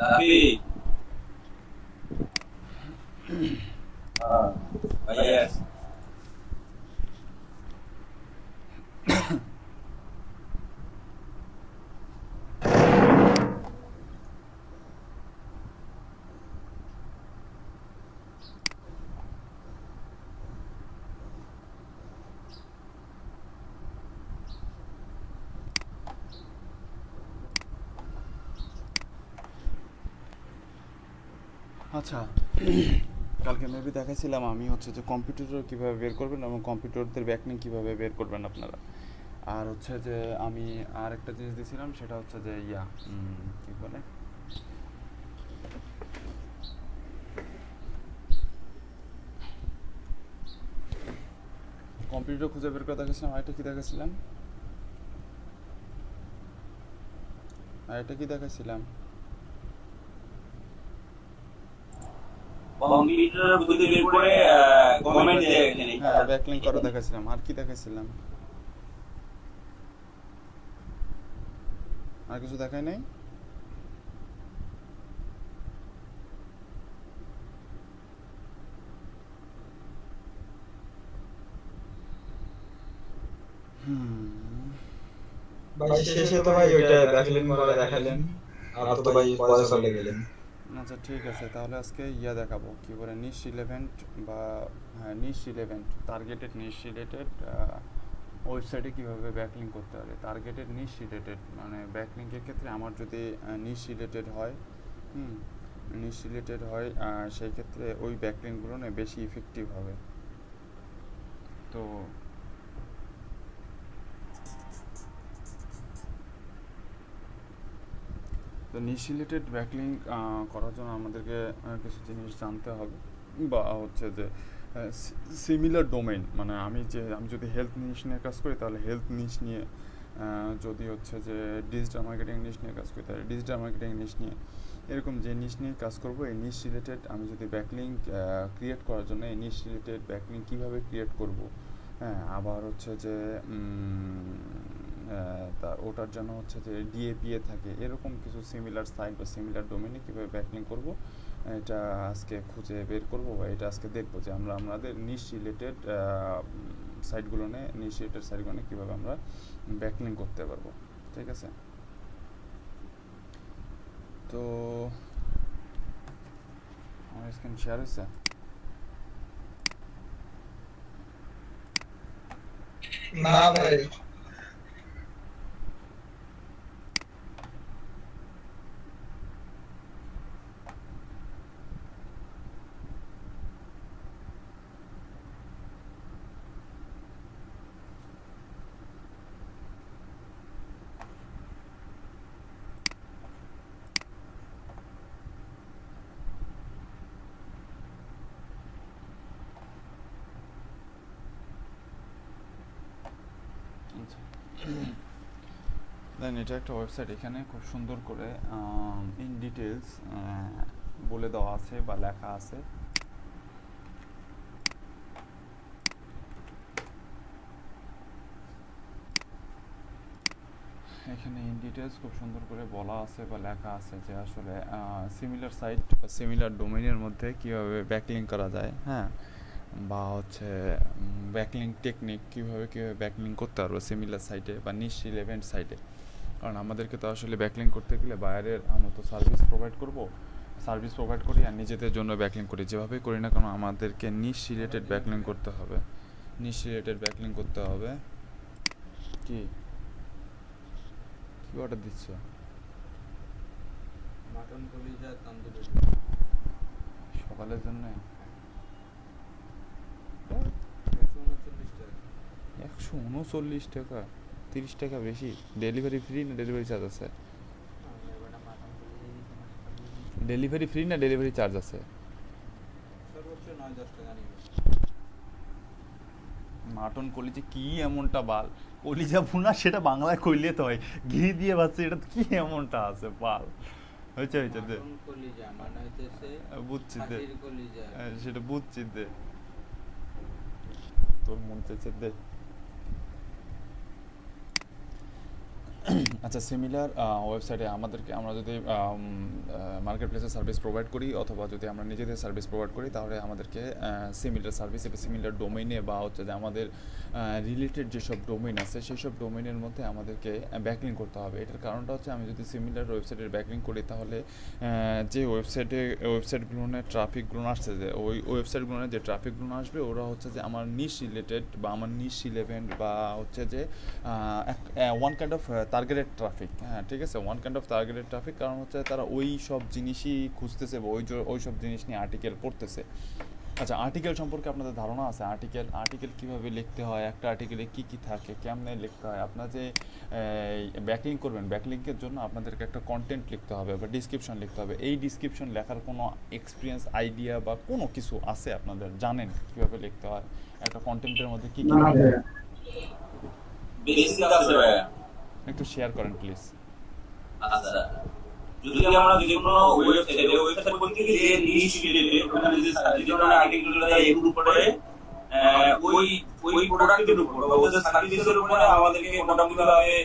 রাফি ভাইয়া আচ্ছা, কালকে মেবি দেখাইছিলাম আমি হচ্ছে যে কম্পিউটার কীভাবে বের করবেন এবং কম্পিউটারদের ব্যাকলিং কীভাবে বের করবেন আপনারা। আর হচ্ছে যে আমি আর একটা জিনিস দিয়েছিলাম, সেটা হচ্ছে যে কী বলে, কম্পিউটার খুঁজে বের করে দেখাচ্ছিলাম। আরেকটা কী দেখাচ্ছিলাম, দেখাচ্ছিলাম কম্পিউটার খুঁজে বের করে কমেন্ট দেয় এখানে। হ্যাঁ, ব্যাকলিং করা দেখাচ্ছিলাম। আর কি দেখাচ্ছিলাম? আর কিছু দেখায় নাই? ভাই শেষে তো ভাই ওইটা ব্যাকলিং করে দেখালেন, আর তো ভাই পরে চলে গেলেন। আচ্ছা ঠিক আছে, তাহলে আজকে দেখাবো কী বলে নিশ রিলেভেন্ট বা হ্যাঁ নিশ রিলেভেন্ট টার্গেটেড নিশ রিলেটেড ওয়েবসাইটে কীভাবে ব্যাকলিং করতে হবে। টার্গেটেড নিশ রিলেটেড মানে ব্যাকলিংকের ক্ষেত্রে আমার যদি নিশ রিলেটেড হয়, নিশ রিলেটেড হয়, সেই ক্ষেত্রে ওই ব্যাকলিংগুলো না বেশি ইফেক্টিভ হবে। তো তো নিশ রিলেটেড ব্যাকলিং করার জন্য আমাদেরকে কিছু জিনিস জানতে হবে, বা হচ্ছে যে সিমিলার ডোমেইন, মানে আমি যদি হেলথ নিশ নিয়ে কাজ করি তাহলে হেলথ নিশ নিয়ে, যদি হচ্ছে যে ডিজিটাল মার্কেটিং নিশ নিয়ে কাজ করি তাহলে ডিজিটাল মার্কেটিং নিশ নিয়ে, এরকম যে নিশ নিয়ে কাজ করব, এই নিশ রিলেটেড আমি যদি ব্যাকলিং ক্রিয়েট করার জন্য এই নিশ রিলেটেড ব্যাকলিং কীভাবে ক্রিয়েট করব, হ্যাঁ আবার হচ্ছে যে তা ওটার জন্য হচ্ছে যে ডিএপিএ থাকে, এরকম কিছু সিমিলার সাইট বা সিমিলার ডোমেনে কীভাবে ব্যাকলিং করব, এটা আজকে খুঁজে বের করব, বা এটা আজকে দেখবো যে আমরা আমাদের নিশ রিলেটেড সাইটগুলো নিয়ে, নিশ রিলেটেড সাইটগুলো নিয়ে কীভাবে আমরা ব্যাকলিং করতে পারবো। ঠিক আছে, তো আমার স্ক্রিন শেয়ার হয়েছে? না ভাই, আচ্ছা, দেন এটা একটা ওয়েবসাইট, এখানে খুব সুন্দর করে ইন ডিটেলস বলে দেওয়া আছে বা লেখা আছে। এখানে ইন ডিটেলস খুব সুন্দর করে বলা আছে বা লেখা আছে যে আসলে সিমিলার সাইট বা সিমিলার ডোমেইনের মধ্যে কীভাবে ব্যাকলিং করা যায়, হ্যাঁ, বা হচ্ছে ব্যাকলিং টেকনিক কীভাবে ব্যাকলিং করতে পারবো সিমিলার সাইটে বা নিশ রিলেভেন্ট সাইটে। কারণ আমাদেরকে তো আসলে ব্যাকলিং করতে গেলে বাইরের আমরা তো সার্ভিস প্রোভাইড করি আর নিজেদের জন্য ব্যাকলিং করি, যেভাবেই করি না কেন আমাদেরকে নিশ রিলেটেড ব্যাকলিং করতে হবে। নিশ রিলেটেড ব্যাকলিং করতে হবে। কি কি অর্ডার দিচ্ছ? মাটন কলিজা তন্দুরি সকালের জন্য 139 টাকা। 139 টাকা? 30 টাকা বেশি। ডেলিভারি ফ্রি না ডেলিভারি চার্জ আছে? মাটন কলিজা ডেলিভারি ফ্রি না ডেলিভারি চার্জ আছে? সর্বোচ্চ 9-10 টাকা নিবে। মাটন কলিজা কি এমনটা বাল, কলিজা ভুনা সেটা বাংলায় কইলে তো হয়, ঘি দিয়ে ভাজছে, এটা কি এমনটা আছে বাল? হয়েছে দে, মাটন কলিজা মানে হইতেছে বুঝছি দে, খাসির কলিজা। সেটা বুঝছি দে, তোর মন চাইছে দে। আচ্ছা, সিমিলার ওয়েবসাইটে আমরা যদি মার্কেট প্লেসে সার্ভিস প্রোভাইড করি অথবা যদি আমরা নিজেদের সার্ভিস প্রোভাইড করি, তাহলে আমাদেরকে সিমিলার সার্ভিস বা সিমিলার ডোমেইনে বা হচ্ছে যে আমাদের রিলেটেড যেসব ডোমেইন আছে সেই সব ডোমেইনের মধ্যে আমাদেরকে ব্যাকলিং করতে হবে। এটার কারণটা হচ্ছে আমি যদি সিমিলার ওয়েবসাইটের ব্যাকলিং করি, তাহলে যে ওয়েবসাইটগুলোনে ট্রাফিকগুলো আসছে, যে ওই ওয়েবসাইটগুলোনে যে ট্রাফিকগুলো আসবে ওরা হচ্ছে যে আমার নিশ রিলেটেড বা আমার নিশ রিলেভেন্ট বা হচ্ছে যে one kind of targeted traffic. হ্যাঁ, ঠিক আছে, one kind of targeted traffic, কারণ হচ্ছে তারা ওই সব জিনিসই খুঁজতেছে বা ওই সব জিনিস নিয়ে আর্টিকেল পড়তেছে। আচ্ছা, আর্টিকেল সম্পর্কে আপনাদের ধারণা আছে? আর্টিকেল কীভাবে লিখতে হয়, একটা আর্টিকেলে কী কী থাকে, কেমনে লিখতে হয়? আপনার যে ব্যাকলিঙ্ক করবেন, ব্যাকলিঙ্কের জন্য আপনাদেরকে একটা কন্টেন্ট লিখতে হবে বা ডিসক্রিপশন লিখতে হবে। এই ডিসক্রিপশন লেখার কোনো এক্সপিরিয়েন্স, আইডিয়া বা কোনো কিছু আছে আপনাদের? জানেন কীভাবে লিখতে হয় একটা কন্টেন্টের মধ্যে কী কী থাকে? বেসিক আছে ভাইয়া। একটু শেয়ার করেন প্লিজ। আচ্ছা, যদি আমরা যে কোনো ওয়েবসাইট বলতে কি যে নিশ রিলেটেড, ওখানে যে আমরা আর্টিকেলগুলো এর উপরে ওই প্রোডাক্টের উপর বা ওদের সার্ভিসের উপরে আমাদেরকে মোটামুটি ভাবে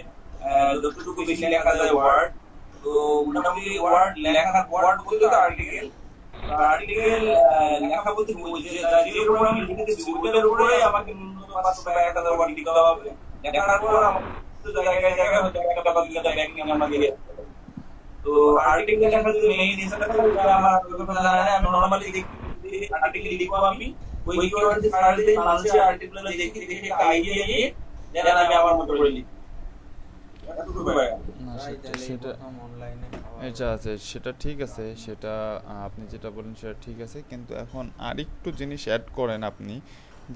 যতটুকু বেশি লেখা যায় ওয়ার্ড, তো মোটামুটি ওয়ার্ড লেখার ওয়ার্ড বলতে আর্টিকেল লেখা বলতে ওই যে যার উপর আমি লিখতেছি ওইটার উপরে আমাকে 500 টাকা 1000 ওয়ার্ড লিখতে হবে। লেখার পর আমাদের জায়গায় হয়তো একটা বা দুইটা ব্যাকলিং আমাকে। তো আর্টিকেল লেখা যদি মেইন হিসাবে থাকে, তাহলে আমার কোনো জানা নাই, আমি নরমালি আর্টিকেল লিখবো। আমি ওই কিওয়ার্ড দিয়ে সার্চ দিই, মানুষের আর্টিকেলগুলো দেখি একটা আইডিয়া নিয়ে দেন আমি আমার মতো করে লিখি। এতটুকু ভাইয়া। না, ভাই, তাহলে সেটা প্রথম অনলাইনে এটা আছে, সেটা ঠিক আছে, সেটা আপনি যেটা বলেন সেটা ঠিক আছে, কিন্তু এখন আরেকটু জিনিস অ্যাড করেন আপনি,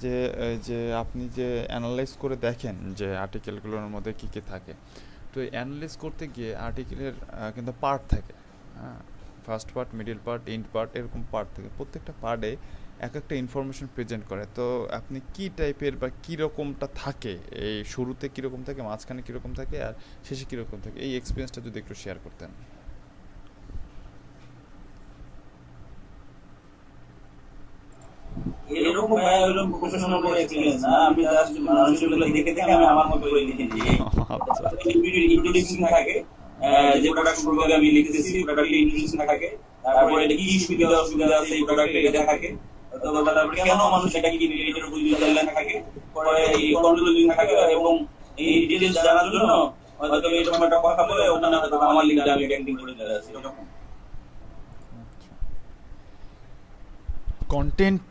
যে আপনি যে অ্যানালাইজ করে দেখেন যে আর্টিকেলগুলোর মধ্যে কী কী থাকে। তো এই অ্যানালাইজ করতে গিয়ে আর্টিকেলের কিন্তু পার্ট থাকে, হ্যাঁ, first part, middle part, end part, এরকম পার্ট থাকে। প্রত্যেকটা পার্টে এক একটা ইনফরমেশন প্রেজেন্ট করে। তো আপনি কী টাইপের বা কীরকমটা থাকে, এই শুরুতে কীরকম থাকে, মাঝখানে কীরকম থাকে আর শেষে কীরকম থাকে, এই এক্সপিরিয়েন্সটা যদি একটু শেয়ার করতেন। এরকম ভাইয়া হলো প্রফেশনাল কোনো এক্সপেরিয়েন্স না, আমি জাস্ট মানুষগুলো দেখে দেখে আমি আমার মতো করে লিখে দিই। আচ্ছা, ইন্ট্রোডাকশন থাকে, যে প্রোডাক্ট সম্পর্কে আমি লিখতেছি প্রোডাক্টের ইন্ট্রোডাকশন থাকে, তারপরে এটা কি সুবিধা অসুবিধা আছে এই প্রোডাক্টের এটা থাকে, তারপরে কেন মানুষ এটা কি এটার উপর ডিটেইলস থাকে, পরে এই কন্ট্রোলিং থাকে, এবং এই ডিটেইলস জানার জন্য হয়তো এরকম একটা কথা বলে ওখানে হয়তো আমার লিঙ্কটা আমি ব্যাকলিং করে দিতে যাচ্ছি এরকম। কন্টেন্ট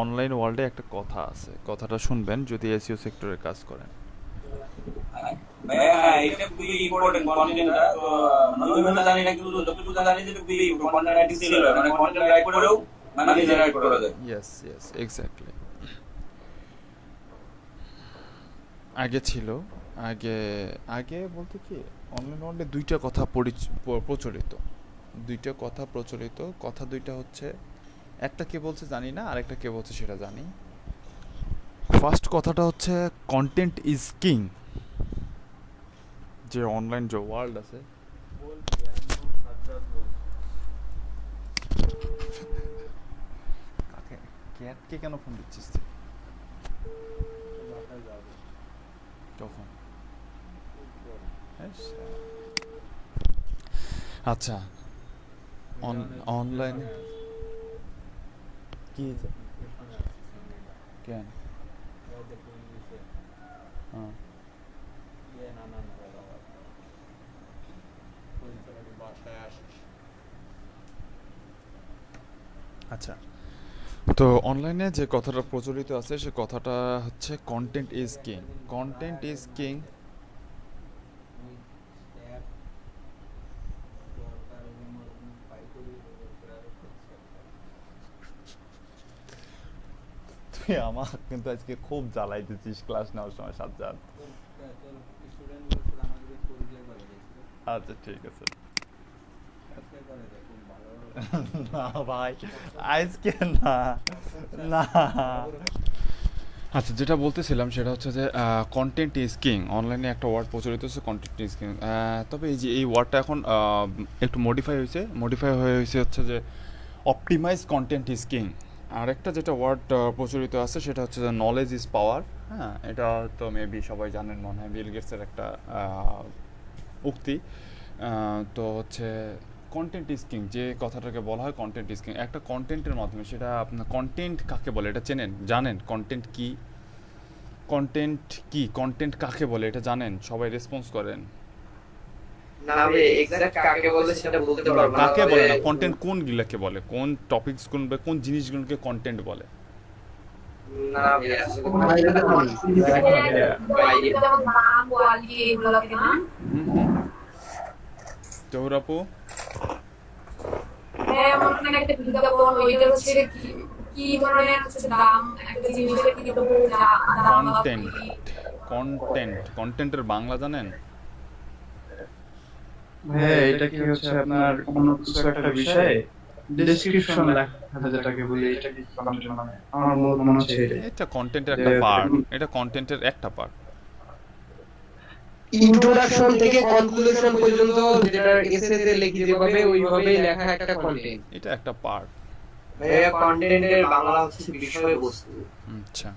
অনলাইন ওয়ার্ল্ডে একটা কথা আছে, কথাটা শুনবেন যদি এসইও সেক্টরে কাজ করেন। ভাইয়া এটা খুবই ইম্পর্টেন্ট কন্টেন্টটা, তো নতুন জানি না, কিন্তু যতটুকু জানি যে খুবই কন্টেন্ট রাইটিং স্কিল, মানে কন্টেন্ট রাইট করেও মানে জেনারেট করা যায়। Yes, exactly. আগে ছিল, আগে বলতে কি অনলাইন ওয়ার্ল্ডে দুইটা কথা প্রচলিত, কথা দুইটা হচ্ছে, একটা কে বলছে জানি না, আরেকটা কে বলছে সেটা জানি। ফার্স্ট কথাটা হচ্ছে কন্টেন্ট ইজ কিং। যে অনলাইন যে ওয়ার্ল্ড আছে, ক্যাটকে কেন ফোন দিচ্ছিস তুই? কখন? আচ্ছা, অনলাইন কি কেন? হ্যাঁ, আচ্ছা, তো অনলাইনে যে কথাটা প্রচলিত আছে সে কথাটা হচ্ছে content is king. Content is king তুই আমার কিন্তু আজকে খুব জ্বালাই দিচ্ছিস ক্লাস নেওয়ার সময় সাজ্জাদ। আচ্ছা, ঠিক আছে। না ভাই, আজকে না। আচ্ছা, যেটা বলতেছিলাম সেটা হচ্ছে যে কন্টেন্ট ইজ কিং। অনলাইনে একটা ওয়ার্ড প্রচলিত হচ্ছে কন্টেন্ট ইজ কিং। তবে এই ওয়ার্ডটা এখন একটু মডিফাই হয়েছে হচ্ছে যে অপটিমাইজ কন্টেন্ট ইজ কিং। আরেকটা যেটা ওয়ার্ড প্রচলিত আছে সেটা হচ্ছে যে নলেজ ইজ পাওয়ার। হ্যাঁ, এটা তো মেবি সবাই জানেন মনে হয়, বিল গেটসের একটা উক্তি। তো হচ্ছে কন্টেন্ট ইজ কিং, যে কথাটাকে বলা হয় কন্টেন্ট ইজ কিং। একটা কন্টেন্টের মাধ্যমে, সেটা আপনার কন্টেন্ট কাকে বলে এটা জানেন কন্টেন্ট কি? কন্টেন্ট কি, কন্টেন্ট কাকে বলে এটা জানেন? সবাই রেসপন্স করেন। না ভাই এক্সাক্ট কাকে বলে সেটা বলতে পারবো না, কাকে বলে না, তবে কন্টেন্ট কোনগুলোকে বলে, কোন টপিকস কোন বা কোন জিনিসগুলোকে কন্টেন্ট বলে? না ভাই আসলে বাইরে যেমন দাম কোয়ালিটি এগুলোকে না জহুর আপু, হ্যাঁ এমন একটা বিজ্ঞাপন ওইটা হচ্ছে কি কি ধরনের হচ্ছে দাম একটা জিনিসের কি রকম দাম বা কন্টেন্ট কি কন্টেন্টের বাংলা জানেন? হ্যাঁ, এটা কি হচ্ছে আপনার অন্য কিছু একটা বিষয়ে ডেসক্রিপশন লেখা, যেটাকে বলি, এটা কি কন্টেন্ট মানে? আমার মনে হচ্ছে এটা। এটা কন্টেন্টের একটা পার্ট, এটা কন্টেন্টের একটা পার্ট। ইন্ট্রোডাকশন থেকে কনক্লুশন পর্যন্ত যেটা এসেতে লিখে যেভাবে ওইভাবেই লেখা একটা কন্টেন্ট। এটা একটা পার্ট। ভাইয়া কন্টেন্টের বাংলা হচ্ছে বিষয়বস্তু। আচ্ছা,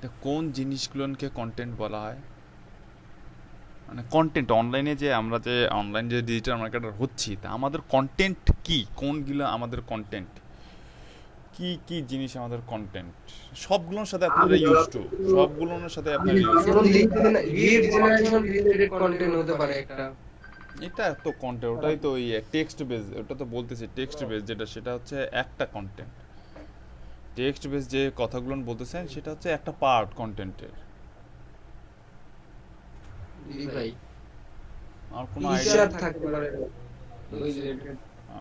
তো কোন জিনিসগুলোকে কন্টেন্ট বলা হয়? মানে কন্টেন্ট অনলাইনে যে আমরা যে অনলাইন যে ডিজিটাল মার্কেটার হচ্ছি, তা আমাদের কন্টেন্ট কি, কোনগুলো আমাদের কন্টেন্ট, কি কি জিনিস আমাদের কন্টেন্ট? সবগুলোর সাথে আপনারা ইউজ টু, সবগুলোর সাথে আপনারা ইউজ টু। যেমন লিড জেনারেশন রিলেটেড কন্টেন্ট হতে পারে একটা। এটা তো কন্টেন্ট, ওটাই তো ওই টেক্সট বেস, ওটা তো বলতেছি টেক্সট বেস যেটা, সেটা হচ্ছে একটা কন্টেন্ট। টেক্সট বেস যে কথাগুলো বলতেছেন সেটা হচ্ছে একটা পার্ট কন্টেন্টের। জি ভাই, আর কোনো ফিচার আইডিয়া? থাকতে পারে ওই যে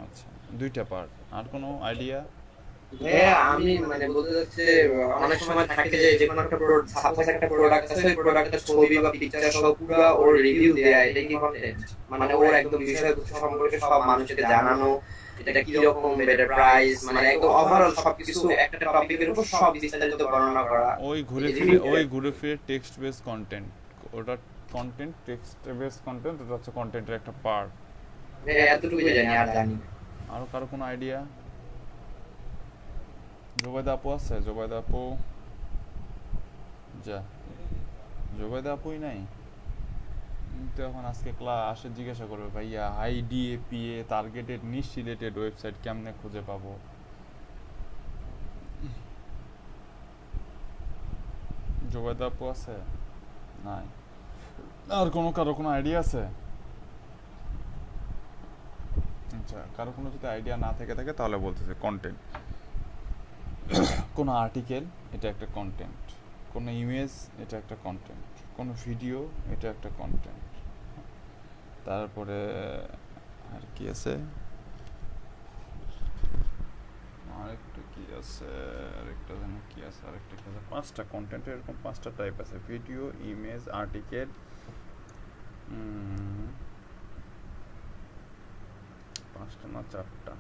আচ্ছা, দুইটা পার্ট। আর কোনো আইডিয়া? ভাইয়া আমি মানে বলতে চাচ্ছি অনেক সময় থাকে যে কোনো একটা সাপোজ একটা প্রোডাক্ট আছে, ওই প্রোডাক্টের ছবি বা পিকচার সহ পুরো ওর রিভিউ দেয়া, এটা কি কন্টেন্ট? মানে ওর একদম বিষয়বস্তু সম্পর্কে সব মানুষকে জানানো, এটা কি রকম, এটা প্রাইস, মানে একদম ওভারঅল সবকিছু একটা টপিকের উপর সব বিস্তারিত বর্ণনা করা। ওই ঘুরে ফিরে টেক্সট বেস কন্টেন্ট, ওটা কন্টেন্ট, টেক্সট বেস কন্টেন্ট, ওটা হচ্ছে কন্টেন্টের একটা পার্ট। ভাইয়া এতটুকুই জানি, আর জানি না। আরো কারো কোনো আইডিয়া? জোবাইদা আপু আছে? জোবাইদা আপু, যা জোবাইদা আপুই নাই তো এখন আজকে ক্লাসে জিজ্ঞাসা করবে, ভাইয়া আইডিএপিএ টার্গেটেড নিশ রিলেটেড ওয়েবসাইট কেমনে খুঁজে পাবো? জোবাইদা আপু আছে? নাই। আর কারো কোনো আইডিয়া আছে? আচ্ছা, কারো কোনো যদি আইডিয়া না থেকে থাকে তাহলে বলতেছে কন্টেন্ট। কোনো আর্টিকেল, এটা একটা কন্টেন্ট। কোনো ইমেজ, এটা একটা কন্টেন্ট। কোনো ভিডিও, এটা একটা কন্টেন্ট। তারপরে আর কি আছে? আরেকটা কি আছে? আরেকটা যেন কি আছে? আরেকটা কি আছে? 5টা কন্টেন্টের এরকম 5টা টাইপ আছে: ভিডিও, ইমেজ, আর্টিকেল, 5টা না 4টা?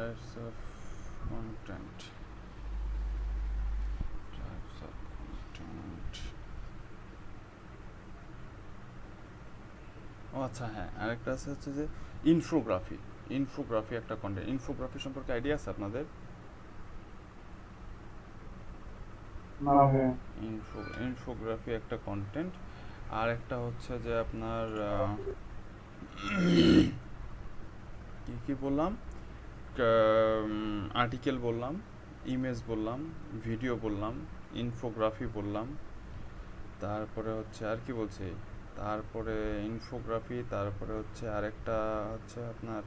Types of content. Types of content. ও আচ্ছা, হ্যাঁ, আরেকটা আছে হচ্ছে যে ইনফোগ্রাফি। ইনফোগ্রাফি একটা কন্টেন্ট। ইনফোগ্রাফি সম্পর্কে আইডিয়া আছে আপনাদের? না হ্যাঁ, ইনফোগ্রাফি একটা কন্টেন্ট। আর একটা হচ্ছে যে আপনার কি কি বললাম, আর্টিকেল বললাম, ইমেজ বললাম, ভিডিও বললাম, ইনফোগ্রাফি বললাম, তারপরে হচ্ছে আর কি বলছি, তারপরে ইনফোগ্রাফি, তারপরে হচ্ছে আরেকটা হচ্ছে আপনার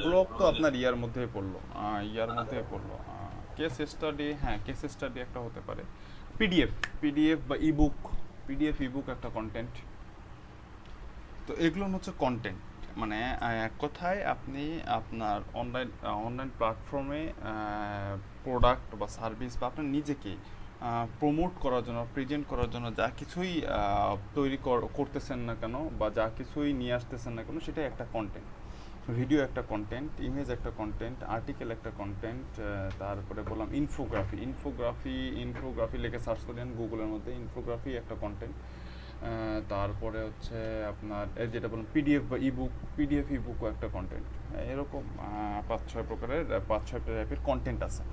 ব্লগ। তো আপনার ইয়ার মধ্যেই পড়লো, কেস স্টাডি। হ্যাঁ, কেস স্টাডি একটা হতে পারে। পিডিএফ বা ইবুক, ইবুক একটা কন্টেন্ট। তো এগুলো হচ্ছে কন্টেন্ট। মানে এক কথায় আপনি আপনার অনলাইন প্ল্যাটফর্মে প্রোডাক্ট বা সার্ভিস বা আপনার নিজেকে প্রমোট করার জন্য, প্রেজেন্ট করার জন্য যা কিছুই তৈরি করতেছেন না কেন বা যা কিছুই নিয়ে আসতেছেন না কেন, সেটাই একটা কন্টেন্ট। ভিডিও একটা কন্টেন্ট, ইমেজ একটা কন্টেন্ট, আর্টিকেল একটা কন্টেন্ট, তারপরে বললাম ইনফোগ্রাফি লিখে সার্চ করেন গুগলের মধ্যে, ইনফোগ্রাফি একটা কন্টেন্ট। তারপরে হচ্ছে আপনার এই যেটা বললাম পিডিএফ বা ইবুকও একটা কন্টেন্ট। এরকম 5-6 প্রকারের 5-6 টাইপের কন্টেন্ট আছে,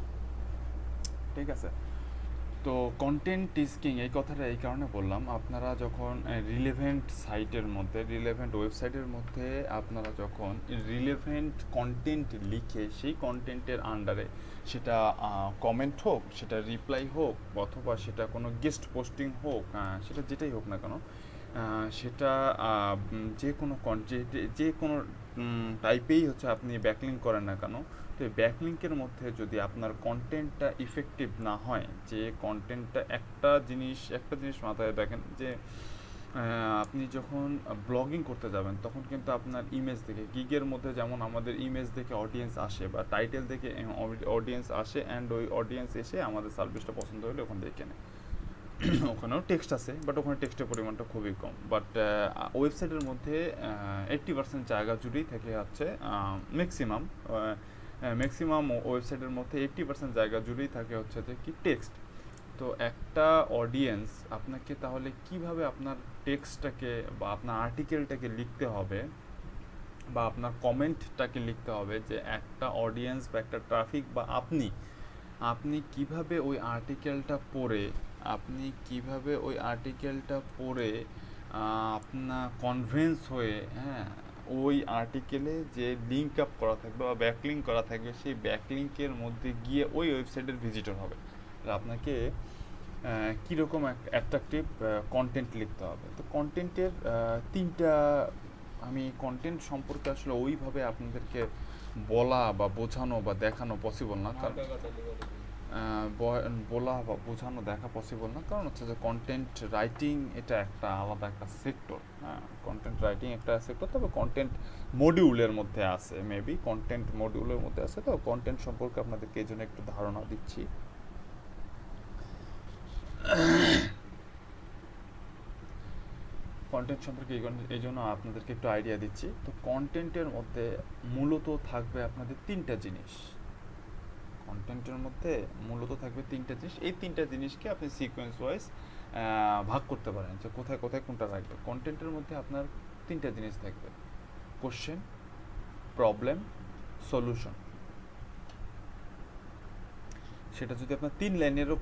ঠিক আছে। তো কন্টেন্ট ইজ কিং এই কথাটা এই কারণে বললাম, আপনারা যখন রিলেভেন্ট সাইটের মধ্যে, রিলেভেন্ট ওয়েবসাইটের মধ্যে আপনারা যখন রিলেভেন্ট কন্টেন্ট লিখে সেই কন্টেন্টের আন্ডারে সেটা কমেন্ট হোক, সেটা রিপ্লাই হোক, অথবা সেটা কোনো গেস্ট পোস্টিং হোক, সেটা যেটাই হোক না কেন, সেটা যে কোনো টাইপেই হচ্ছে আপনি ব্যাকলিঙ্ক করেন না কেন, তো ব্যাকলিঙ্কের মধ্যে যদি আপনার কন্টেন্টটা ইফেক্টিভ না হয়, যে কন্টেন্টটা একটা জিনিস মাথায় রাখেন যে আপনি যখন ব্লগিং করতে যাবেন তখন কিন্তু আপনার ইমেজ দেখে, গিগের মধ্যে যেমন আমাদের ইমেজ দেখে অডিয়েন্স আসে বা টাইটেল দেখে অডিয়েন্স আসে, অ্যান্ড ওই অডিয়েন্স এসে আমাদের সার্ভিসটা পছন্দ হলে ওখান থেকে কেনে। ওখানেও টেক্সট আছে, বাট ওখানে টেক্সটের পরিমাণটা খুবই কম। বাট ওয়েবসাইটের মধ্যে 80% জায়গা জুড়েই থাকে হচ্ছে ম্যাক্সিমাম ওয়েবসাইটের মধ্যে 80% জায়গা জুড়েই থাকে হচ্ছে যে কি টেক্সট। তো একটা অডিয়েন্স আপনাকে তাহলে কিভাবে আপনার টেক্সটটাকে বা আপনার আর্টিকেলটাকে লিখতে হবে বা আপনার কমেন্টটাকে লিখতে হবে, যে একটা অডিয়েন্স বা একটা ট্রাফিক বা আপনি কিভাবে ওই আর্টিকেলটা পড়ে আপনার কনভিন্স হয়ে, হ্যাঁ, ওই আর্টিকেলে যে লিঙ্ক আপ করা থাকবে বা ব্যাকলিঙ্ক করা থাকবে, সেই ব্যাকলিঙ্কের মধ্যে গিয়ে ওই ওয়েবসাইটের ভিজিটর হবে। আপনাকে কীরকম অ্যাট্রাকটিভ কন্টেন্ট লিখতে হবে। তো কন্টেন্টের আমি কন্টেন্ট সম্পর্কে আসলে ওইভাবে আপনাদেরকে বলা বা বোঝানো বা দেখানো পসিবল না, কারণ বলা বা বোঝানো দেখা পসিবল না, কারণ হচ্ছে যে কন্টেন্ট রাইটিং এটা একটা আলাদা একটা সেক্টর। হ্যাঁ, কন্টেন্ট রাইটিং একটা সেক্টর, তবে কন্টেন্ট মডিউলের মধ্যে আছে, মেবি কন্টেন্ট মডিউলের মধ্যে আছে। তো কন্টেন্ট সম্পর্কে আপনাদেরকে এই জন্য একটু ধারণা দিচ্ছি। কন্টেন্ট সম্পর্কে এই জন্য আপনাদেরকে একটু আইডিয়া দিচ্ছি। তো কন্টেন্টের মধ্যে মূলত থাকবে আপনাদের 3টা জিনিস। এই 3টা জিনিসকে আপনি সিকোয়েন্স ওয়াইজ ভাগ করতে পারেন, যে কোথায় কোনটা রাখবে। কন্টেন্টের মধ্যে আপনার 3টা জিনিস থাকবে: কোশ্চেন, প্রবলেম, সলিউশন। সেটা যদি আপনার 3 লাইনেরও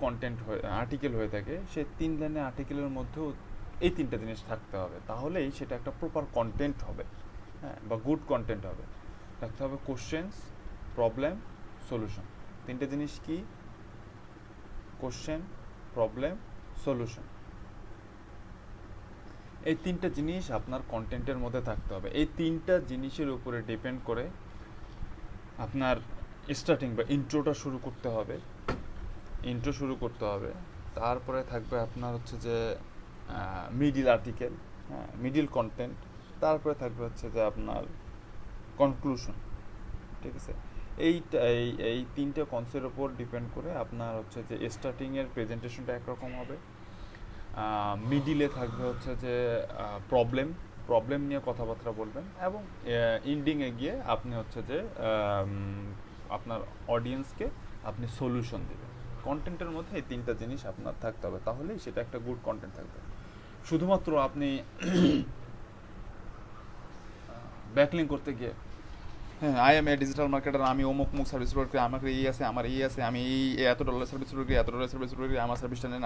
আর্টিকেল হয়ে থাকে, সেই 3 লাইনের আর্টিকেলের মধ্যেও এই 3টা জিনিস থাকতে হবে, তাহলেই সেটা একটা প্রপার কন্টেন্ট হবে, হ্যাঁ, বা গুড কন্টেন্ট হবে। থাকতে হবে কোশ্চেন্স, প্রবলেম, সলিউশন। 3টে জিনিস কি? Question, problem, solution. এই 3টা জিনিস আপনার কন্টেন্টের মধ্যে থাকতে হবে। এই 3টা জিনিসের উপরে ডিপেন্ড করে আপনার স্টার্টিং বা ইন্ট্রো শুরু করতে হবে। তারপরে থাকবে আপনার হচ্ছে যে মিডিল আর্টিকেল, হ্যাঁ, মিডিল কন্টেন্ট। তারপরে থাকবে হচ্ছে যে আপনার কনক্লুশন, ঠিক আছে। এই 3টে কনসেপ্টের উপর ডিপেন্ড করে আপনার হচ্ছে যে স্টার্টিংয়ের প্রেজেন্টেশনটা একরকম হবে, মিডিলে থাকবে হচ্ছে যে প্রবলেম নিয়ে কথাবার্তা বলবেন, এবং এন্ডিংয়ে গিয়ে আপনি হচ্ছে যে আপনার অডিয়েন্সকে আপনি সলিউশন দেবেন। কন্টেন্টের মধ্যে এই 3টা জিনিস আপনার থাকতে হবে, তাহলেই সেটা একটা গুড কন্টেন্ট থাকবে। শুধুমাত্র আপনি ব্যাকলিঙ্ক করতে গিয়ে, হ্যাঁ, I M A digital marketer, আমি অমুক সার্ভিস প্রোভাইড করি, আমাকে আমার আছে, আমি এত $1 সার্ভিস প্রোভাইড করি, আমার সার্ভিসটা নেন,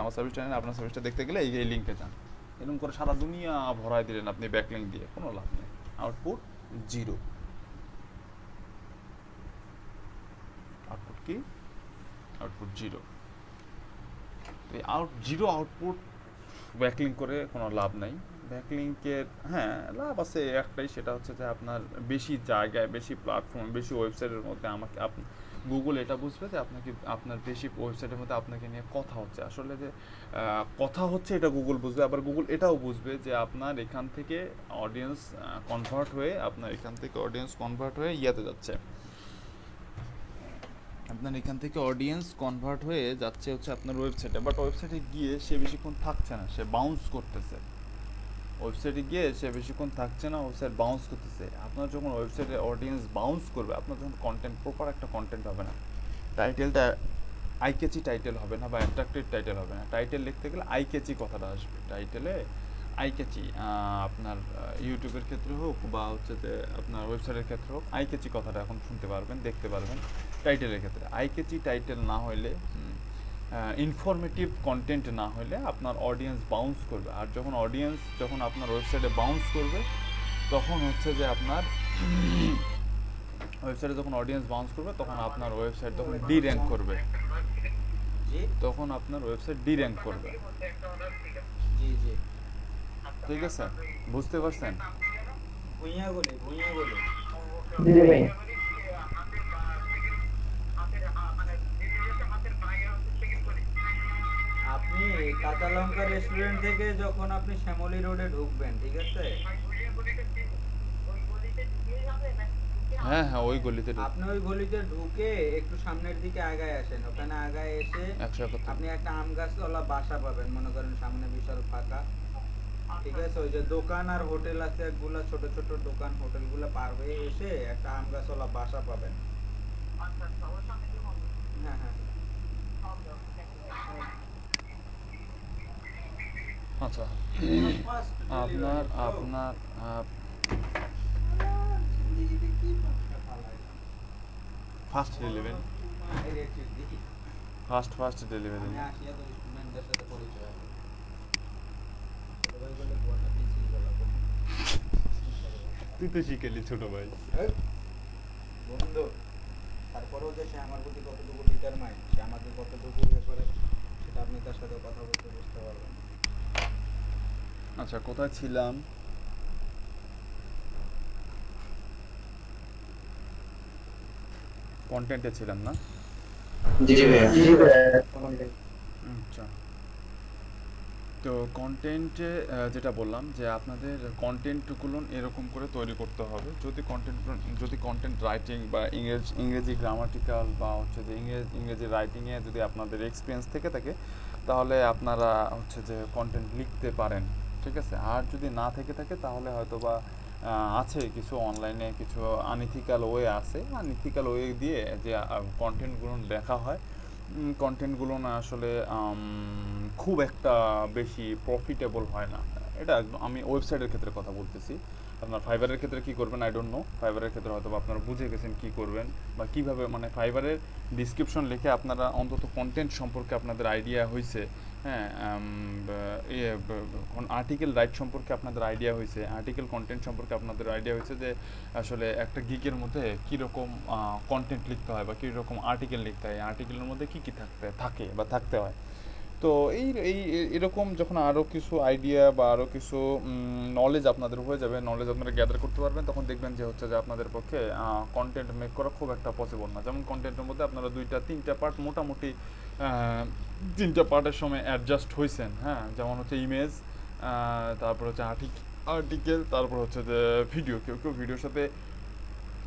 আপনার সার্ভিসটা দেখতে গেলে এই লিঙ্কে যান। এরকম করে সারা দুনিয়া ভরায় দিলেন আপনি ব্যাকলিঙ্ক দিয়ে, কোনো লাভ নেই। Output zero. আউটপুট কি? Output zero. এই জিরো আউটপুট ব্যাকলিঙ্ক করে কোনো লাভ নাই। ব্যাকলিঙ্কের হ্যাঁ লাভ আছে একটাই, সেটা হচ্ছে যে আপনার বেশি জায়গায়, বেশি প্ল্যাটফর্ম, বেশি ওয়েবসাইটের মধ্যে গুগল এটা বুঝবে যে আপনার বেশি ওয়েবসাইটের মধ্যে আপনাকে নিয়ে কথা হচ্ছে, আসলে যে কথা হচ্ছে এটা গুগল বুঝবে। আবার গুগল এটাও বুঝবে যে আপনার এখান থেকে অডিয়েন্স কনভার্ট হয়ে ইয়াতে যাচ্ছে, আপনার এখান থেকে অডিয়েন্স কনভার্ট হয়ে যাচ্ছে হচ্ছে আপনার ওয়েবসাইটে, বাট ওয়েবসাইটে গিয়ে সে বেশিক্ষণ থাকছে না, সে বাউন্স করতেছে। ওয়েবসাইটে গিয়ে সে বেশিক্ষণ থাকছে না, ওয়েবসাইট বাউন্স করতেছে। আপনার যখন ওয়েবসাইটে অডিয়েন্স বাউন্স করবে, আপনার যখন কন্টেন্ট প্রপার একটা কন্টেন্ট হবে না, টাইটেলটা আইকেচি টাইটেল হবে না বা অ্যাট্রাক্টিভ টাইটেল হবে না। টাইটেল লিখতে গেলে আইকেচি কথাটা আসবে টাইটেলে, আইকেচি। আপনার ইউটিউবের ক্ষেত্রে হোক বা হচ্ছে যে আপনার ওয়েবসাইটের ক্ষেত্রে হোক, আইকেচি কথাটা এখন শুনতে পারবেন, দেখতে পারবেন টাইটেলের ক্ষেত্রে। আইকেচি টাইটেল না হইলে, ইনফরমেটিভ কন্টেন্ট না হলে আপনার অডিয়েন্স বাউন্স করবে। আর যখন আপনার ওয়েবসাইটে বাউন্স করবে, তখন হচ্ছে যে আপনার ওয়েবসাইটে যখন অডিয়েন্স বাউন্স করবে, তখন আপনার ওয়েবসাইট তখন ডি র্যাঙ্ক করবে, জি তখন আপনার ওয়েবসাইট ডি র্যাঙ্ক করবে। জি জি ঠিক আছে, বুঝতে পারছেন? ভুঁইয়া গলি জি ভাই। আপনি কাঁচা লঙ্কা রেস্টুরেন্ট থেকে যখন আপনি শ্যামলী রোডে ঢুকবেন, ঠিক আছে, হ্যাঁ হ্যাঁ, ওই গলিতে আপনি ওই গলিতে ঢুকে একটু সামনের দিকে আগায় আসেন। ওখানে আগায় এসে 171 আপনি একটা আম গাছওয়ালা বাসা পাবেন, মনে করেন সামনে বিশাল ফাঁকা, ঠিক আছে। ওই যে দোকান আর হোটেল আছে একগুলা, ছোট ছোট দোকান হোটেলগুলো পার হয়ে এসে একটা আম গাছওয়ালা বাসা পাবেন। হ্যাঁ হ্যাঁ আচ্ছা, First আপনার delivery, bro। আপনার জিন্দেগিতে কি ভাবনা ফালায়? ফার্স্ট ডেলিভারি, Direct দিই। First delivery. আমি আসিয়া তো স্টুডেন্টদের সাথে পরিচয় হবে। সবাই বলে গোয়াটা পিছিয়ে গেল। তুই তো শিখেলি ছোট ভাই। বন্ধু, তারপরেও যে সে আমার প্রতি কতটুকু ডিটারমাইন্ড, সে আমাকে কতটুকু ইয়ে করে, সেটা আপনি তার সাথে কথা বলতে বুঝতে পারবেন। আচ্ছা, কোথায় ছিলাম? কন্টেন্টে ছিলাম না? জি ভাইয়া। জি ভাই। আচ্ছা, তো কন্টেন্টে যেটা বললাম যে আপনাদের কন্টেন্টগুলো এরকম করে তৈরি করতে হবে। যদি কন্টেন্ট রাইটিং বা ইংরেজি গ্রামাটিক্যাল বা হচ্ছে যে ইংরেজি রাইটিংয়ে যদি আপনাদের এক্সপিরিয়েন্স থেকে থাকে, তাহলে আপনারা হচ্ছে যে কন্টেন্ট লিখতে পারেন, ঠিক আছে। আর যদি না থেকে থাকে, তাহলে হয়তো বা আছে কিছু অনলাইনে কিছু আনইথিক্যাল ওয়ে আছে, আনইথিক্যাল ওয়ে দিয়ে যে কন্টেন্টগুলো লেখা হয়, কন্টেন্টগুলো না আসলে খুব একটা বেশি প্রফিটেবল হয় না। এটা আমি ওয়েবসাইটের ক্ষেত্রে কথা বলতেছি। আপনার ফাইবারের ক্ষেত্রে কী করবেন আই ডোন্ট নো। ফাইবারের ক্ষেত্রে হয়তো আপনারা বুঝে গেছেন কী করবেন বা কীভাবে, মানে ফাইবারের ডিসক্রিপশন লিখে আপনারা অন্তত কন্টেন্ট সম্পর্কে আপনাদের আইডিয়া হয়েছে, হ্যাঁ, আর্টিকেল রাইট সম্পর্কে আপনাদের আইডিয়া হয়েছে, আর্টিকেল কন্টেন্ট সম্পর্কে আপনাদের আইডিয়া হয়েছে যে আসলে একটা গিগের মধ্যে কীরকম কন্টেন্ট লিখতে হয় বা কীরকম আর্টিকেল লিখতে হয়, আর্টিকেলের মধ্যে কী কী থাকতে হয়। তো এরকম যখন আরও কিছু আইডিয়া বা আরও কিছু নলেজ আপনাদের হয়ে যাবে, নলেজ আপনারা গ্যাদার করতে পারবেন, তখন দেখবেন যে হচ্ছে যে আপনাদের পক্ষে কন্টেন্ট মেক করা খুব একটা পসিবল না। যেমন কন্টেন্টের মধ্যে আপনারা 2-3টা পার্ট মোটামুটি 3টা পার্টের সময় অ্যাডজাস্ট হয়েছেন, হ্যাঁ, যেমন হচ্ছে ইমেজ, তারপর হচ্ছে আর্টিকেল, তারপর হচ্ছে যে ভিডিও। কেউ ভিডিওর সাথে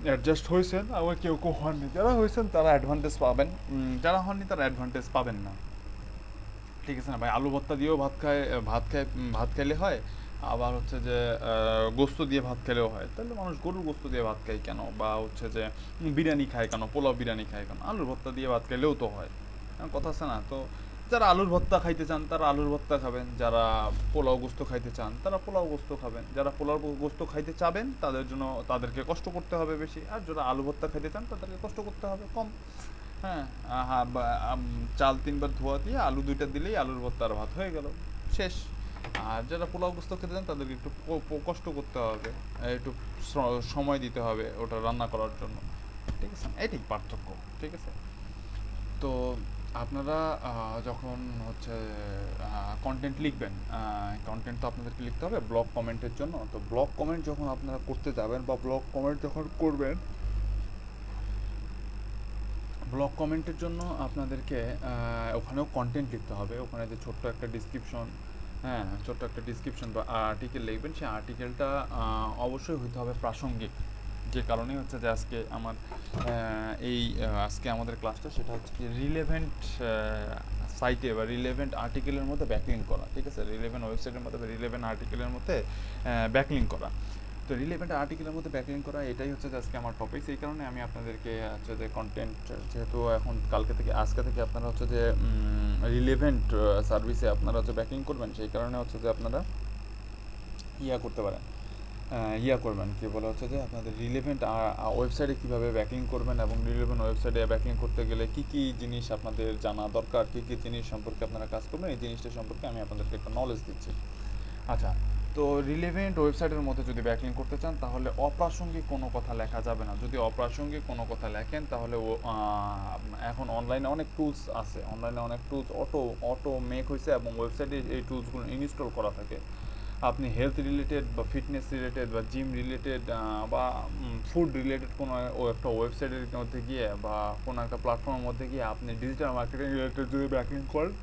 অ্যাডজাস্ট হয়েছেন, আবার কেউ হননি। যারা হয়েছেন তারা অ্যাডভান্টেজ পাবেন, যারা হননি তারা অ্যাডভান্টেজ পাবেন না, ঠিক আছে না ভাই। আলু ভর্তা দিয়েও ভাত খাইলে হয়, আবার হচ্ছে যে গোস্ত দিয়ে ভাত খেলেও হয়। তাহলে মানুষ গরুর গোস্ত দিয়ে ভাত খায় কেন, বা হচ্ছে যে বিরিয়ানি খায় কেন, পোলাও বিরিয়ানি খায় কেন? আলুর ভর্তা দিয়ে ভাত খাইলেও তো হয়, কথা আছে না? তো যারা আলুর ভর্তা খাইতে চান তারা আলুর ভর্তা খাবেন, যারা পোলাও গোস্ত খাইতে চান তারা পোলাও গোস্ত খাবেন, যারা পোলাও গোস্ত খাইতে চাবেন তাদেরকে কষ্ট করতে হবে বেশি, আর যারা আলু ভর্তা খাইতে চান তাদেরকে কষ্ট করতে হবে কম। হ্যাঁ, চাল 3বার ধোয়া দিয়ে আলু 2টা দিলেই আলুর ভর্তা আর ভাত হয়ে গেল, শেষ। আর যারা পোলাও গোস্ত খেতে চান তাদেরকে একটু কষ্ট করতে হবে, একটু সময় দিতে হবে ওটা রান্না করার জন্য, ঠিক আছে। এটাই পার্থক্য, ঠিক আছে। তো আপনারা যখন হচ্ছে কন্টেন্ট লিখবেন, কন্টেন্ট তো আপনাদেরকে লিখতে হবে ব্লগ কমেন্টের জন্য। তো ব্লগ কমেন্ট যখন আপনারা করতে যাবেন বা ব্লগ কমেন্ট যখন করবেন, ব্লগ কমেন্টের জন্য আপনাদেরকে ওখানেও কন্টেন্ট লিখতে হবে। ওখানে যে ছোট্ট একটা ডিসক্রিপশন বা আর্টিকেল লিখবেন, সেই আর্টিকেলটা অবশ্যই হইতে হবে প্রাসঙ্গিক। যে কারণেই হচ্ছে যে আজকে আমাদের ক্লাসটা সেটা হচ্ছে কি রিলেভেন্ট সাইটে বা রিলেভেন্ট আর্টিকেলের মধ্যে ব্যাকলিঙ্ক করা, ঠিক আছে, রিলেভেন্ট ওয়েবসাইটের মধ্যে বা রিলেভেন্ট আর্টিকেলের মধ্যে ব্যাকলিঙ্ক করা। তো রিলেভেন্ট আর্টিকেলের মধ্যে ব্যাকলিঙ্ক করা এটাই হচ্ছে যে আজকে আমার টপিক। এই কারণে আমি আপনাদেরকে হচ্ছে যে কন্টেন্ট, যেহেতু এখন আজকে থেকে আপনারা হচ্ছে যে রিলেভেন্ট সার্ভিসে আপনারা হচ্ছে ব্যাকলিঙ্ক করবেন, সেই কারণে হচ্ছে যে আপনারা করতে পারেন, করবেন কি বলে হচ্ছে যে আপনাদের রিলেভেন্ট ওয়েবসাইটে কীভাবে ব্যাকলিঙ্ক করবেন এবং রিলেভেন্ট ওয়েবসাইটে ব্যাকলিঙ্ক করতে গেলে কী কী জিনিস আপনাদের জানা দরকার, কী কী জিনিস সম্পর্কে আপনারা কাজ করবেন, এই জিনিসটা সম্পর্কে আমি আপনাদেরকে একটা নলেজ দিচ্ছি। আচ্ছা, তো রিলেভেন্ট ওয়েবসাইটের মধ্যে যদি ব্যাকলিঙ্ক করতে চান তাহলে অপ্রাসঙ্গিক কোনো কথা লেখা যাবে না। যদি অপ্রাসঙ্গিক কোনো কথা লেখেন তাহলে এখন অনলাইনে অনেক টুলস আছে, অনলাইনে অনেক টুলস অটো মেক হয়েছে এবং ওয়েবসাইটে এই টুলসগুলো ইনস্টল করা থাকে। আপনি হেলথ রিলেটেড বা ফিটনেস রিলেটেড বা জিম রিলেটেড বা ফুড রিলেটেড কোনো একটা ওয়েবসাইটের মধ্যে গিয়ে বা কোনো একটা প্ল্যাটফর্মের মধ্যে গিয়ে আপনি ডিজিটাল মার্কেটিং রিলেটেড যদি ব্যাকলিঙ্ক করেন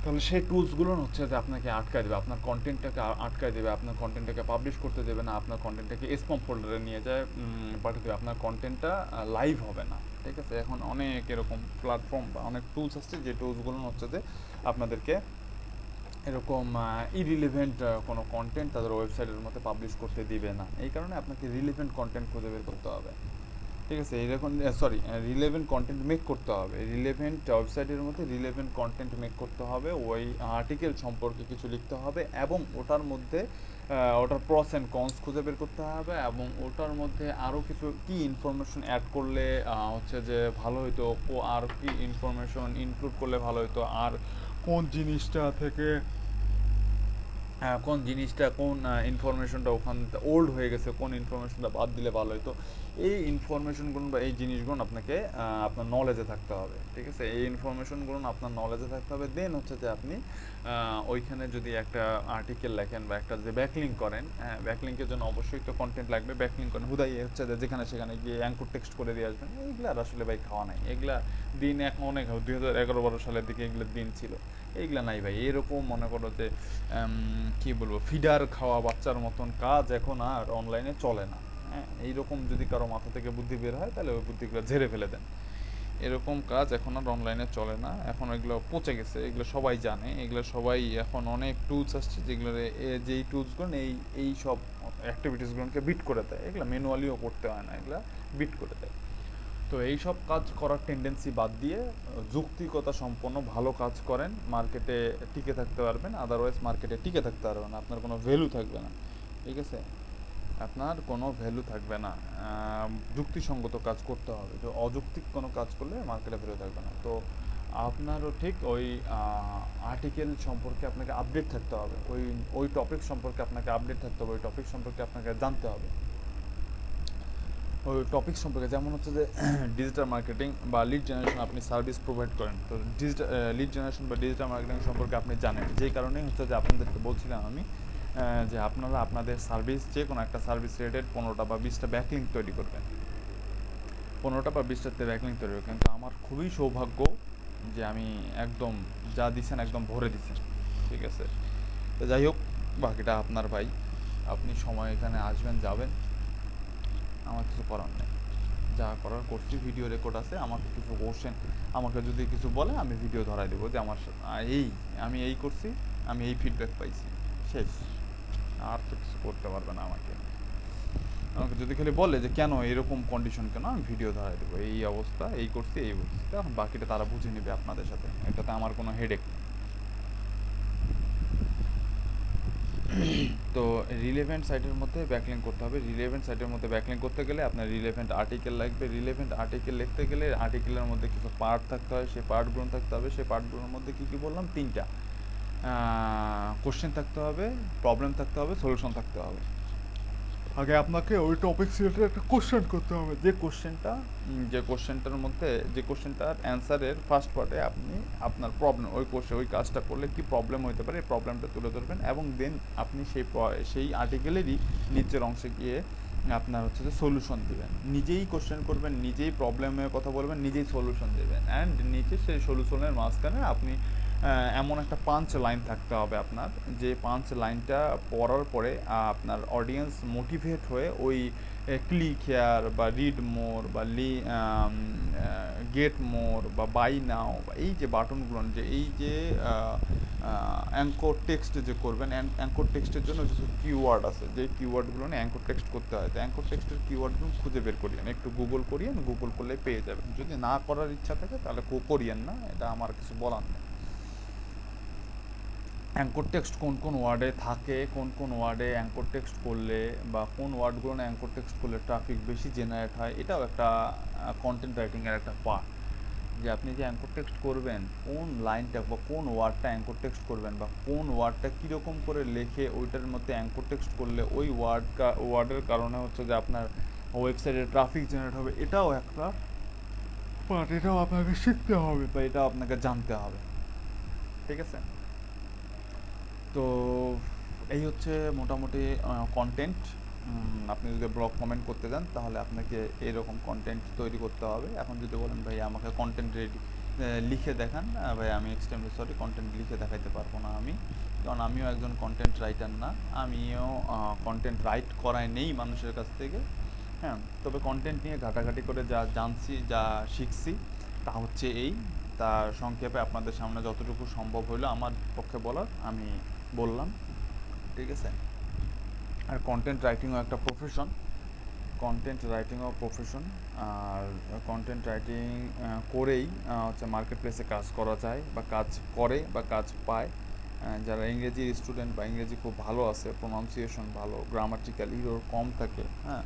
তাহলে সেই টুলসগুলো হচ্ছে যে আপনাকে আটকায় দেবে, আপনার কন্টেন্টটাকে আটকায় দেবে, আপনার কন্টেন্টটাকে পাবলিশ করতে দেবে না, আপনার কন্টেন্টটাকে স্প্যাম ফোল্ডারে নিয়ে যায় পাঠিয়ে দেবে, আপনার কন্টেন্টটা লাইভ হবে না, ঠিক আছে। এখন অনেক এরকম প্ল্যাটফর্ম বা অনেক টুলস আসছে যে টুলসগুলো হচ্ছে যে আপনাদেরকে এরকম ইরিলেভেন্ট কোনো কন্টেন্ট তাদের ওয়েবসাইটের মধ্যে পাবলিশ করতে দিবে না। এই কারণে আপনাকে রিলেভেন্ট কন্টেন্ট খুঁজে বের করতে হবে, ঠিক আছে। এইরকম রিলেভেন্ট কন্টেন্ট মেক করতে হবে, রিলেভেন্ট ওয়েবসাইটের মধ্যে রিলেভেন্ট কন্টেন্ট মেক করতে হবে, ওই আর্টিকেল সম্পর্কে কিছু লিখতে হবে এবং ওটার মধ্যে ওটার প্রস অ্যান্ড কনস খুঁজে বের করতে হবে এবং ওটার মধ্যে আরও কিছু কী ইনফরমেশন অ্যাড করলে হচ্ছে যে ভালো হতো, আর কি ইনফরমেশন ইনক্লুড করলে ভালো হতো, আর কোন জিনিসটা থেকে কোন ইনফরমেশনটা ওখান ওল্ড হয়ে গেছে, কোন ইনফরমেশনটা বাদ দিলে ভালো হতো, এই ইনফরমেশনগুলো বা এই জিনিসগুলো আপনাকে আপনার নলেজে থাকতে হবে, ঠিক আছে। এই ইনফরমেশনগুলো আপনার নলেজে থাকতে হবে। দেন হচ্ছে যে আপনি ওইখানে যদি একটা আর্টিকেল লেখেন বা একটা যে ব্যাকলিঙ্ক করেন, ব্যাকলিঙ্কের জন্য অবশ্যই তো কন্টেন্ট লাগবে। ব্যাকলিঙ্ক করেন হুদাই হচ্ছে যে যেখানে সেখানে গিয়ে অ্যাঙ্কর টেক্সট করে দিয়ে আসবেন, এইগুলার আসলে ভাই খাওয়া নাই। এগুলা দিন এখন অনেক 2011-12 সালের দিকে এগুলোর দিন ছিল, এইগুলা নাই ভাই। এরকম মনে করো যে কী বলবো, ফিডার খাওয়া বাচ্চার মতন কাজ এখন আর অনলাইনে চলে না। হ্যাঁ, এইরকম যদি কারো মাথা থেকে বুদ্ধি বের হয় তাহলে ওই বুদ্ধিগুলো ঝেড়ে ফেলে দেন। এরকম কাজ এখন আর অনলাইনে চলে না, এখন এগুলো পচে গেছে, এগুলো সবাই জানে, এগুলো সবাই এখন অনেক টুলস আসছে যেগুলো যেই টুলসগুলো এই সব অ্যাক্টিভিটিসগুলোকে বিট করে দেয়, এগুলো ম্যানুয়ালিও করতে হয় না, এগুলো বিট করে দেয়। তো এই সব কাজ করার টেন্ডেন্সি বাদ দিয়ে যৌক্তিকতা সম্পন্ন ভালো কাজ করেন, মার্কেটে টিকে থাকতে পারবেন। আদারওয়াইজ মার্কেটে টিকে থাকতে পারবেন না, আপনার কোনো ভ্যালু থাকবে না, ঠিক আছে, আপনার কোনো ভ্যালু থাকবে না। যুক্তিসঙ্গত কাজ করতে হবে, তো অযৌক্তিক কোনো কাজ করলে মার্কেটে ভ্যালু থাকবে না। তো আপনারও ঠিক ওই আর্টিকেল সম্পর্কে আপনাকে আপডেট থাকতে হবে, ওই টপিক সম্পর্কে আপনাকে আপডেট থাকতে হবে, ওই টপিক সম্পর্কে আপনাকে জানতে হবে, ওই টপিক সম্পর্কে। যেমন হচ্ছে যে ডিজিটাল মার্কেটিং বা লিড জেনারেশন আপনি সার্ভিস প্রোভাইড করেন, তো লিড জেনারেশন বা ডিজিটাল মার্কেটিং সম্পর্কে আপনি জানেন, যেই কারণেই হচ্ছে যে আপনাদেরকে বলছিলাম আমি যে আপনারা আপনাদের সার্ভিস, যে কোনো একটা সার্ভিস রিলেটেড 15টা বা 20টা ব্যাকলিঙ্ক তৈরি করবেন, 15টা বা 20টাতে ব্যাকলিঙ্ক তৈরি করবেন। কিন্তু আমার খুবই সৌভাগ্য যে আমি একদম যা দিচ্ছেন একদম ভরে দিচ্ছেন, ঠিক আছে। তো যাই হোক, বাকিটা আপনার ভাই, আপনি সময় এখানে আসবেন যাবেন, আমার কিছু করার নেই, যা করার করছি। ভিডিও রেকর্ড আছে, আমাকে কিছু কোশ্চেন আমাকে যদি কিছু বলে আমি ভিডিও ধরাই দেবো যে আমি এই করছি, আমি এই ফিডব্যাক পাইছি, শেষ। আর তো কিছু করতে পারবে না আমাকে যদি খালি বলে যে কেন এরকম কন্ডিশন, কেন, আমি ভিডিও ধরাই দেবো, এই অবস্থা, এই করছি, এই করছি, তখন বাকিটা তারা বুঝে নেবে আপনাদের সাথে, এটাতে আমার কোনো হেডেক নেই। তো রিলেভেন্ট সাইটের মধ্যে ব্যাকলিঙ্ক করতে হবে। রিলেভেন্ট সাইটের মধ্যে ব্যাকলিঙ্ক করতে গেলে আপনার রিলেভেন্ট আর্টিকেল লাগবে। রিলেভেন্ট আর্টিকেল লিখতে গেলে আর্টিকেলের মধ্যে কিছু পার্ট থাকতে হয়, সেই পার্টগুলো থাকতে হবে। সেই পার্টগুলোর মধ্যে কী কী বললাম, 3টা কোশ্চেন থাকতে হবে, প্রবলেম থাকতে হবে, সলিউশন থাকতে হবে। আগে আপনাকে ওই টপিক রিলেটেড একটা কোশ্চেন করতে হবে, যে কোশ্চেনটার অ্যান্সারের ফার্স্ট পার্টে আপনি আপনার প্রবলেম, ওই কাজটা করলে কি প্রবলেম হতে পারে এই প্রবলেমটা তুলে ধরবেন এবং দেন আপনি সেই আর্টিকেলেরই নিচের অংশে গিয়ে আপনার হচ্ছে যে সলিউশন দেবেন, নিজেই কোশ্চেন করবেন, নিজেই প্রবলেমের কথা বলবেন, নিজেই সলিউশন দেবেন, অ্যান্ড নিচে সেই সলিউশনের মাঝখানে আপনি এমন একটা পাঞ্চ লাইন থাকতে হবে আপনার, যে পাঞ্চ লাইনটা পড়ার পরে আপনার অডিয়েন্স মোটিভেট হয়ে ওই ক্লিক হেয়ার বা রিড মোর বা গেট মোর বা বাই নাও বা এই যে বাটনগুলো, যে এই যে অ্যাঙ্কর টেক্সট যে করবেন, অ্যাঙ্কর টেক্সটের জন্য কিছু কিওয়ার্ড আছে, যে কিওয়ার্ডগুলো নিয়ে অ্যাঙ্কর টেক্সট করতে হয়। তো অ্যাঙ্কর টেক্সটের কিওয়ার্ডগুলো খুঁজে বের করিয়েন, একটু গুগল করিয়েন, গুগল করলে পেয়ে যাবেন। যদি না করার ইচ্ছা থাকে তাহলে করিয়েন না, এটা আমার কিছু বলার নেই। অ্যাঙ্কর টেক্সট কোন কোন ওয়ার্ডে থাকে, কোন কোন ওয়ার্ডে অ্যাঙ্কর টেক্সট করলে বা কোন ওয়ার্ডগুলো না অ্যাঙ্কর টেক্সট করলে ট্রাফিক বেশি জেনারেট হয়, এটাও একটা কন্টেন্ট রাইটিংয়ের একটা পার্ট। যে আপনি যে অ্যাঙ্কর টেক্সট করবেন, কোন লাইনটা বা কোন ওয়ার্ডটা অ্যাঙ্কর টেক্সট করবেন, বা কোন ওয়ার্ডটা কীরকম করে লেখে ওইটার মধ্যে অ্যাঙ্কর টেক্সট করলে ওই ওয়ার্ডের কারণে হচ্ছে যে আপনার ওয়েবসাইটে ট্রাফিক জেনারেট হবে, এটাও একটা পার্ট। এটাও আপনাকে শিখতে হবে বা এটাও আপনাকে জানতে হবে, ঠিক আছে? তো এই হচ্ছে মোটামুটি কন্টেন্ট। আপনি যদি ব্লগ কমেন্ট করতে যান তাহলে আপনাকে এরকম কন্টেন্ট তৈরি করতে হবে। এখন যদি বলেন ভাই আমাকে কন্টেন্ট রেডি লিখে দেখান, ভাই আমি এক্সট্রিমলি সরি, কন্টেন্ট লিখে দেখাইতে পারবো না আমি, কারণ আমিও একজন কন্টেন্ট রাইটার না, আমিও কন্টেন্ট রাইট করাই নেই মানুষের কাছ থেকে। হ্যাঁ, তবে কন্টেন্ট নিয়ে ঘাটাঘাটি করে যা জানছি, যা শিখছি তা হচ্ছে এই। তার সংক্ষেপে আপনাদের সামনে যতটুকু সম্ভব হলো আমার পক্ষে বলার আমি বললাম, ঠিক আছে? আর কন্টেন্ট রাইটিংও একটা প্রফেশন, আর কন্টেন্ট রাইটিং করেই হচ্ছে মার্কেট প্লেসে কাজ করা যায় বা কাজ করে বা কাজ পায়। যারা ইংরেজির স্টুডেন্ট বা ইংরেজি খুব ভালো আছে, প্রোনাউন্সিয়েশন ভালো, গ্রামাটিক্যাল ইরর কম থাকে, হ্যাঁ,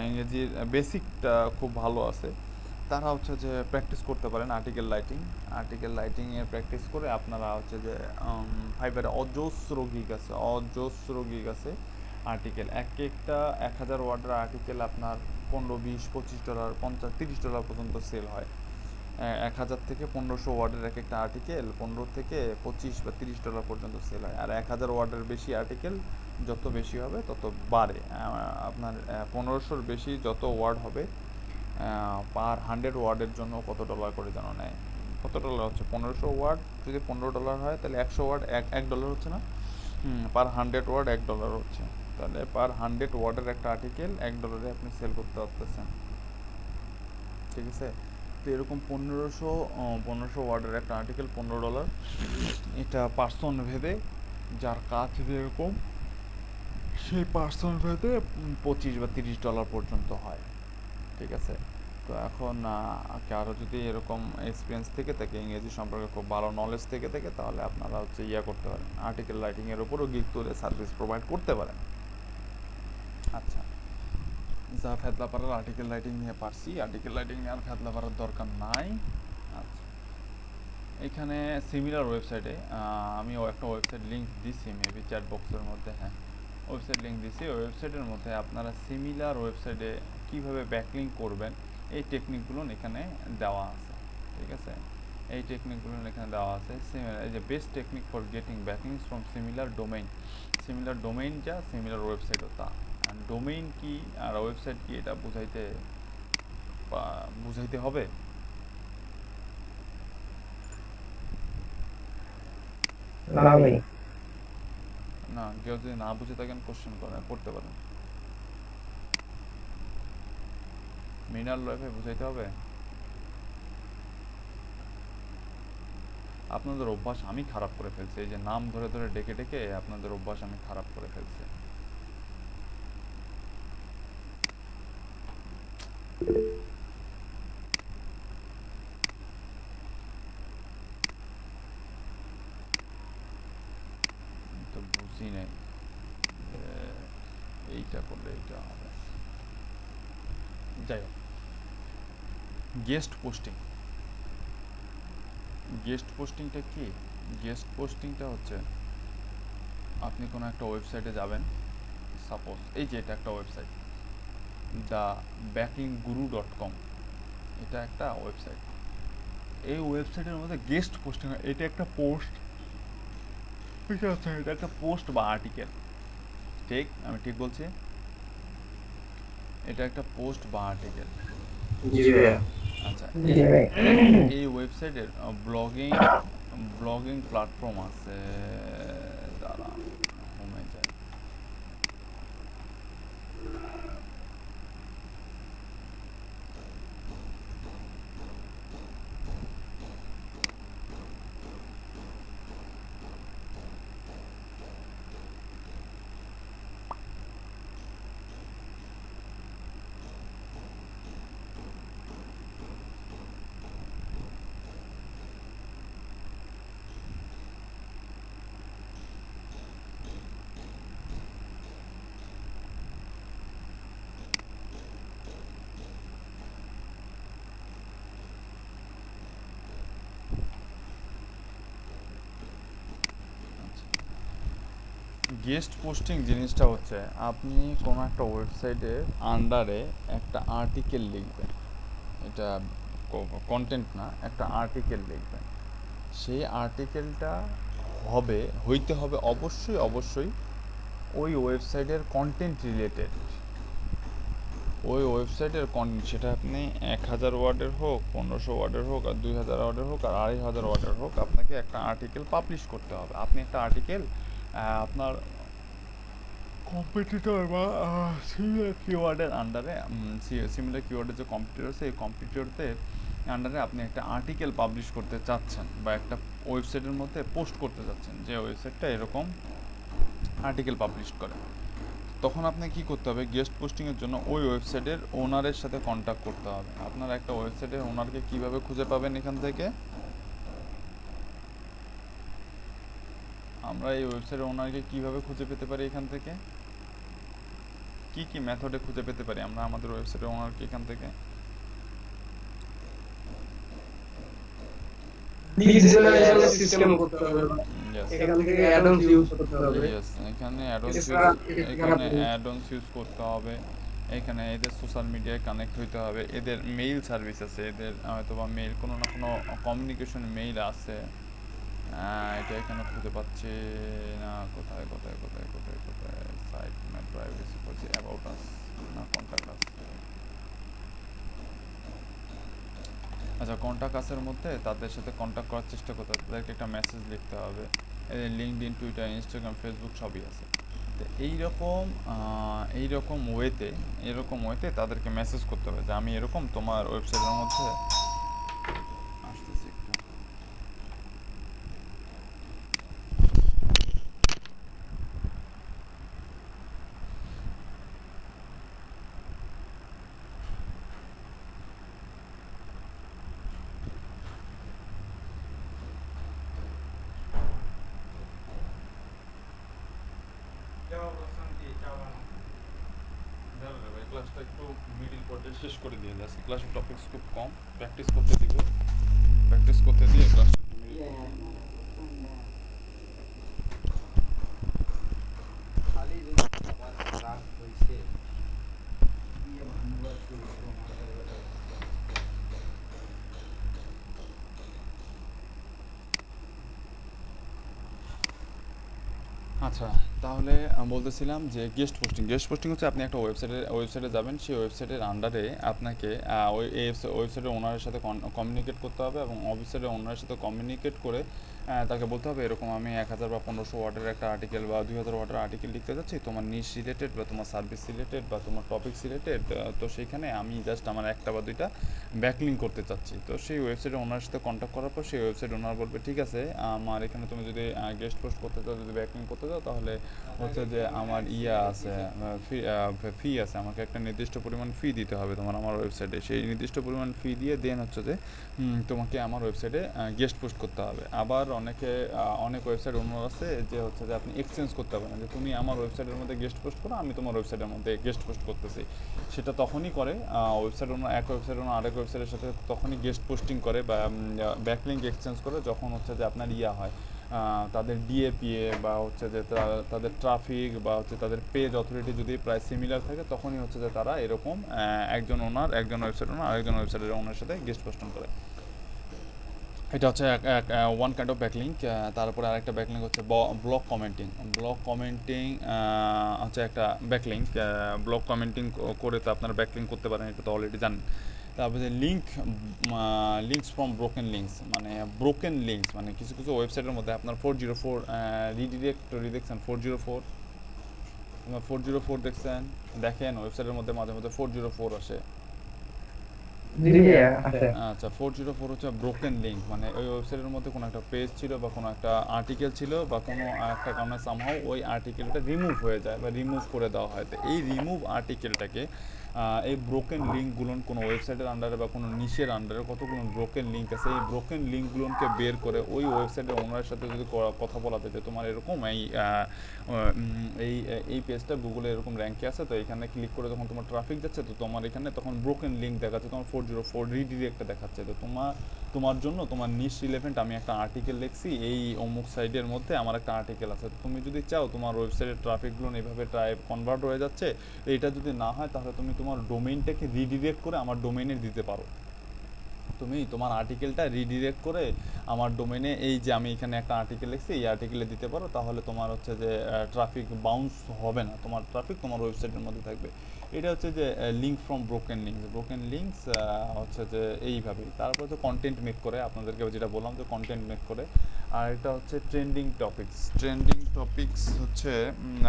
ইংরেজির বেসিকটা খুব ভালো আছে, তারা হচ্ছে যে প্র্যাকটিস করতে পারেন আর্টিকেল রাইটিংয়ের প্র্যাকটিস করে আপনারা হচ্ছে যে ফাইবারে অজস্র গিগ আছে আর্টিকেল। একটা 1000 ওয়ার্ডের আর্টিকেল আপনার $15, $20, $25, $50, $30 পর্যন্ত সেল হয়। 1000 থেকে 1500 ওয়ার্ডের এক একটা আর্টিকেল $15 থেকে $25 বা $30 পর্যন্ত সেল হয়। আর 1000 ওয়ার্ডের বেশি আর্টিকেল যত বেশি হবে তত বাড়ে। আপনার 1500-র বেশি যত ওয়ার্ড হবে, পার 100 ওয়ার্ডের জন্য কত ডলার করে যেন নেয়, কত ডলার হচ্ছে, 1500 ওয়ার্ড যদি $15 হয় তাহলে 100 ওয়ার্ড $1 হচ্ছে না, পার 100 ওয়ার্ড $1 হচ্ছে, তাহলে পার 100 ওয়ার্ডের একটা আর্টিকেল $1 আপনি সেল করতে পারতেছেন, ঠিক আছে? তো এরকম 1500 ওয়ার্ডের একটা আর্টিকেল $15, এটা পার্সন ভেদে, যার কাজ যেরকম সেই পার্সন ভেদে $25 বা $30 পর্যন্ত হয়, ঠিক আছে? তো এখন কারো যদি এরকম এক্সপিরিয়েন্স থেকে থাকে, ইংরেজি সম্পর্কে খুব ভালো নলেজ থেকে থাকে, তাহলে আপনারা হচ্ছে করতে পারেন, আর্টিকেল রাইটিংয়ের উপরও গিগ তুলে সার্ভিস প্রোভাইড করতে পারেন। আচ্ছা, যা ফেতলা পারার আর্টিকেল রাইটিং নিয়ে পারছি, আর্টিকেল রাইটিং নিয়ে আর ফেতলা পারার দরকার নাই। আচ্ছা, এখানে সিমিলার ওয়েবসাইটে আমিও একটা ওয়েবসাইট লিঙ্ক দিছি, মেবি চ্যাট বক্সের মধ্যে, হ্যাঁ, ওয়েবসাইট লিঙ্ক দিছি। ওই ওয়েবসাইটের মধ্যে আপনারা সিমিলার ওয়েবসাইটে কীভাবে ব্যাকলিঙ্ক করবেন এই টেকনিকগুলো এখানে দেওয়া আছে, ঠিক আছে? এই টেকনিকগুলো এখানে দেওয়া আছে। এই যে best technique for getting backlinks from similar domain যা, সিমিলার ওয়েবসাইটও তা। ডোমেইন কি আর ওয়েবসাইট কি এটা বুঝাইতে হবে। না, কেউ যদি না বুঝে থাকেন কোশ্চেন করতে পারেন। মিনার লাইফে বুঝাইতে হবে। আপনাদের অভ্যাস আমি খারাপ করে ফেলছি, এই যে নাম ধরে ধরে ডেকে ডেকে আপনাদের অভ্যাস আমি খারাপ করে ফেলছি। তো বুঝি নাই এইটা করলে এইটা হবে। যাই হোক, গেস্ট পোস্টিংটা কি? গেস্ট পোস্টিংটা হচ্ছে আপনি কোনো একটা ওয়েবসাইটে যাবেন, সাপোজ এই যে এটা একটা ওয়েবসাইট, thebacklinkguru.com, এটা একটা ওয়েবসাইট। এই ওয়েবসাইটের মধ্যে গেস্ট পোস্টিং হয়, এটা একটা পোস্ট, ঠিক আছে? এটা একটা পোস্ট বা আর্টিকেল, ঠিক? আমি ঠিক বলছি? এটা একটা পোস্ট বা আর্টিকেল। আচ্ছা, এই ওয়েবসাইটের ব্লগিং ব্লগিং প্ল্যাটফর্ম আছে, দাঁড়া হোমে যায়। গেস্ট পোস্টিং জিনিসটা হচ্ছে আপনি কোনো একটা ওয়েবসাইটের আন্ডারে একটা আর্টিকেল লিখবেন, এটা কন্টেন্ট না, একটা আর্টিকেল লিখবেন। সেই আর্টিকেলটা হইতে হবে অবশ্যই ওই ওয়েবসাইটের কন্টেন্ট রিলেটেড। ওই ওয়েবসাইটের কন্টেন্ট, সেটা আপনি 1000 ওয়ার্ডের হোক, 1500 ওয়ার্ডের হোক, আর 2000 ওয়ার্ডের হোক, আর 2500 ওয়ার্ডের হোক, আপনাকে একটা আর্টিকেল পাবলিশ করতে হবে। আপনি একটা আর্টিকেল আপনার কম্পিটিটর বা সিমিলার কিওয়ার্ডের আন্ডারে, সিমিলার কিওয়ার্ডের যে কম্পিটিটর আছে এই কম্পিটিটরদের আন্ডারে আপনি একটা আর্টিকেল পাবলিশ করতে চাচ্ছেন বা একটা ওয়েবসাইটের মধ্যে পোস্ট করতে চাচ্ছেন যে ওয়েবসাইটটা এরকম আর্টিকেল পাবলিশ করে। তখন আপনি কি করতে হবে, গেস্ট পোস্টিংয়ের জন্য ওই ওয়েবসাইটের ওনারের সাথে কন্ট্যাক্ট করতে হবে। আপনারা একটা ওয়েবসাইটের ওনারকে কীভাবে খুঁজে পাবেন এখান থেকে? আমরা এই ওয়েবসাইটের ওনারকে কীভাবে খুঁজে পেতে পারি এখান থেকে? কি মেথডে খুঁজে পেতে পারি আমরা আমাদের ওয়েবসাইটের ওনারকে এখান থেকে? সিস্টেম করতে হবে, এখান থেকে অ্যাডন্স ইউজ করতে হবে। ইয়েস, এখানে অ্যাডন্স ইউজ করতে হবে। এখানে এদের সোশ্যাল মিডিয়ায় কানেক্ট হইতে হবে, এদের মেইল সার্ভিস আছে, এদের হয়তো বা মেইল কোনো না কোনো কমিউনিকেশন মেইল আছে। এটা এখানে খুঁজে পাচ্ছি না, কোথায় সাইট না প্রাইভেসি পলিসি, অ্যাবাউট আস না কন্ট্যাক্ট আস। আচ্ছা, কন্ট্যাক্ট আসের মধ্যে তাদের সাথে কন্ট্যাক্ট করার চেষ্টা করতে হবে, তাদেরকে একটা মেসেজ লিখতে হবে। এদের লিঙ্কডইন, টুইটার, ইনস্টাগ্রাম, ফেসবুক সবই আছে। তো এইরকম ওয়েতে তাদেরকে মেসেজ করতে হবে যে আমি এরকম তোমার ওয়েবসাইটের মধ্যে আসতেছি একটু। ক্লাসটা একটু মিডিল পর্যায়ে শেষ করে দিয়ে যাচ্ছে, ক্লাসের টপিকস খুব কম, প্র্যাকটিস করতে দিয়ে ক্লাসটা একটু মিডিল খালি রাগ হইছে দিয়ে ভাঙবার শুরু করো মাথার ব্যথা। আচ্ছা, তাহলে বলতেছিলাম যে গেস্ট পোস্টিং হচ্ছে আপনি একটা ওয়েবসাইটে যাবেন, সেই ওয়েবসাইটের আন্ডারে আপনাকে ওই ওয়েবসাইটের ওনারের সাথে কমিউনিকেট করতে হবে এবং ওয়েবসাইটের ওনারের সাথে কমিউনিকেট করে তাকে বলতে হবে এরকম আমি 1000 বা 1500 ওয়ার্ডের একটা আর্টিকেল বা 2000 ওয়ার্ডের আর্টিকেল লিখতে যাচ্ছি, তোমার নিশ রিলেটেড বা তোমার সার্ভিস রিলেটেড বা তোমার টপিকস রিলেটেড। তো সেইখানে আমি জাস্ট আমার একটা বা দুইটা ব্যাকলিঙ্ক করতে চাচ্ছি। তো সেই ওয়েবসাইটের ওনারের সাথে কন্ট্যাক্ট করার পর সেই ওয়েবসাইট ওনার বলবে ঠিক আছে, আমার এখানে তুমি যদি গেস্ট পোস্ট করতে চাও, যদি ব্যাকলিঙ্ক করতে চাও, তাহলে হচ্ছে যে আমার আছে, ফি আছে, আমাকে একটা নির্দিষ্ট পরিমাণ ফি দিতে হবে তোমার আমার ওয়েবসাইটে। সেই নির্দিষ্ট পরিমাণ ফি দিয়ে দেন হচ্ছে যে তোমাকে আমার ওয়েবসাইটে গেস্ট পোস্ট করতে হবে। আবার অনেক ওয়েবসাইট অন্য আছে যে হচ্ছে যে আপনি এক্সচেঞ্জ করতে পারেন, যে তুমি আমার ওয়েবসাইটের মধ্যে গেস্ট পোস্ট করো, আমি তোমার ওয়েবসাইটের মধ্যে গেস্ট পোস্ট করতেছি। সেটা তখনই করে ওয়েবসাইট অন্য এক ওয়েবসাইট অন্য আরেক ওয়েবসাইটের সাথে তখনই গেস্ট পোস্টিং করে বা ব্যাকলিঙ্ক এক্সচেঞ্জ করে যখন হচ্ছে যে আপনার হয় তাদের ডিএপিএ বা হচ্ছে যে তাদের ট্রাফিক বা হচ্ছে তাদের পেজ অথরিটি যদি প্রায় সিমিলার থাকে, তখনই হচ্ছে যে তারা এরকম একজন ওয়েবসাইট ওনার আরেকজন ওয়েবসাইটের ওনার সাথে গেস্ট পোস্টিং করে। এটা হচ্ছে ওয়ান কাইন্ড অফ ব্যাকলিঙ্ক। তারপরে আরেকটা ব্যাকলিঙ্ক হচ্ছে ব্লগ কমেন্টিং হচ্ছে একটা ব্যাকলিঙ্ক। ব্লগ কমেন্টিং করে তো আপনারা ব্যাকলিঙ্ক করতে পারেন, এটা তো অলরেডি জানেন। তারপরে লিঙ্কস ফ্রম ব্রোকেন লিঙ্কস, মানে ব্রোকেন লিঙ্কস মানে কিছু কিছু ওয়েবসাইটের মধ্যে আপনার 404 রিডিরেক্টরি দেখছেন, 404 404 দেখছেন, দেখেন ওয়েবসাইটের মধ্যে মাঝে মধ্যে 404 আসে। জি ভাইয়া আছে। আচ্ছা, 404 হচ্ছে ব্রোকেন লিঙ্ক, মানে ওই ওয়েবসাইটের মধ্যে কোনো একটা পেজ ছিল বা কোনো একটা আর্টিকেল ছিল বা কোনো একটা কারণে সামহাও ওই আর্টিকেলটা রিমুভ হয়ে যায় বা রিমুভ করে দেওয়া হয়। তো এই রিমুভ আর্টিকেলটাকে এই ব্রোকেন লিঙ্কগুলো কোনো ওয়েবসাইটের আন্ডারে বা কোনো নিশের আন্ডারে কতগুলো ব্রোকেন লিঙ্ক আছে, এই ব্রোকেন লিঙ্কগুলোকে বের করে ওই ওয়েবসাইটের ওনারের সাথে যদি কথা বলা যেত তোমার এরকম এই পেজটা গুগলে এরকম র্যাঙ্কে আছে, তো এখানে ক্লিক করে যখন তোমার ট্রাফিক যাচ্ছে তো তোমার এখানে তখন ব্রোকেন লিঙ্ক দেখাচ্ছে, তোমার 404 রিডিরেক্টটা দেখাচ্ছে। তো তোমার জন্য তোমার নিশ রিলেভেন্ট আমি একটা আর্টিকেল লিখছি এই অমুক সাইটের মধ্যে, আমার একটা আর্টিকেল আছে, তো তুমি যদি চাও তোমার ওয়েবসাইটের ট্রাফিকগুলো এইভাবে কনভার্ট হয়ে যাচ্ছে, এইটা যদি না হয় তাহলে তুমি তোমার ডোমেইনটাকে রিডিরেক্ট করে আমার ডোমেইনে দিতে পারো। তুমি তোমার আর্টিকেলটা রিডিরেক্ট করে আমার ডোমেনে এই যে আমি এখানে একটা আর্টিকেল লিখছি এই আর্টিকেলে দিতে পারো, তাহলে তোমার হচ্ছে যে ট্রাফিক বাউন্স হবে না, তোমার ট্রাফিক তোমার ওয়েবসাইটের মধ্যে থাকবে। এটা হচ্ছে যে লিঙ্ক ফ্রম ব্রোকেন লিঙ্কস হচ্ছে যে এইভাবেই। তারপর হচ্ছে কন্টেন্ট মেক করে, আপনাদেরকে যেটা বললাম যে কন্টেন্ট মেক করে। আর এটা হচ্ছে ট্রেন্ডিং টপিকস হচ্ছে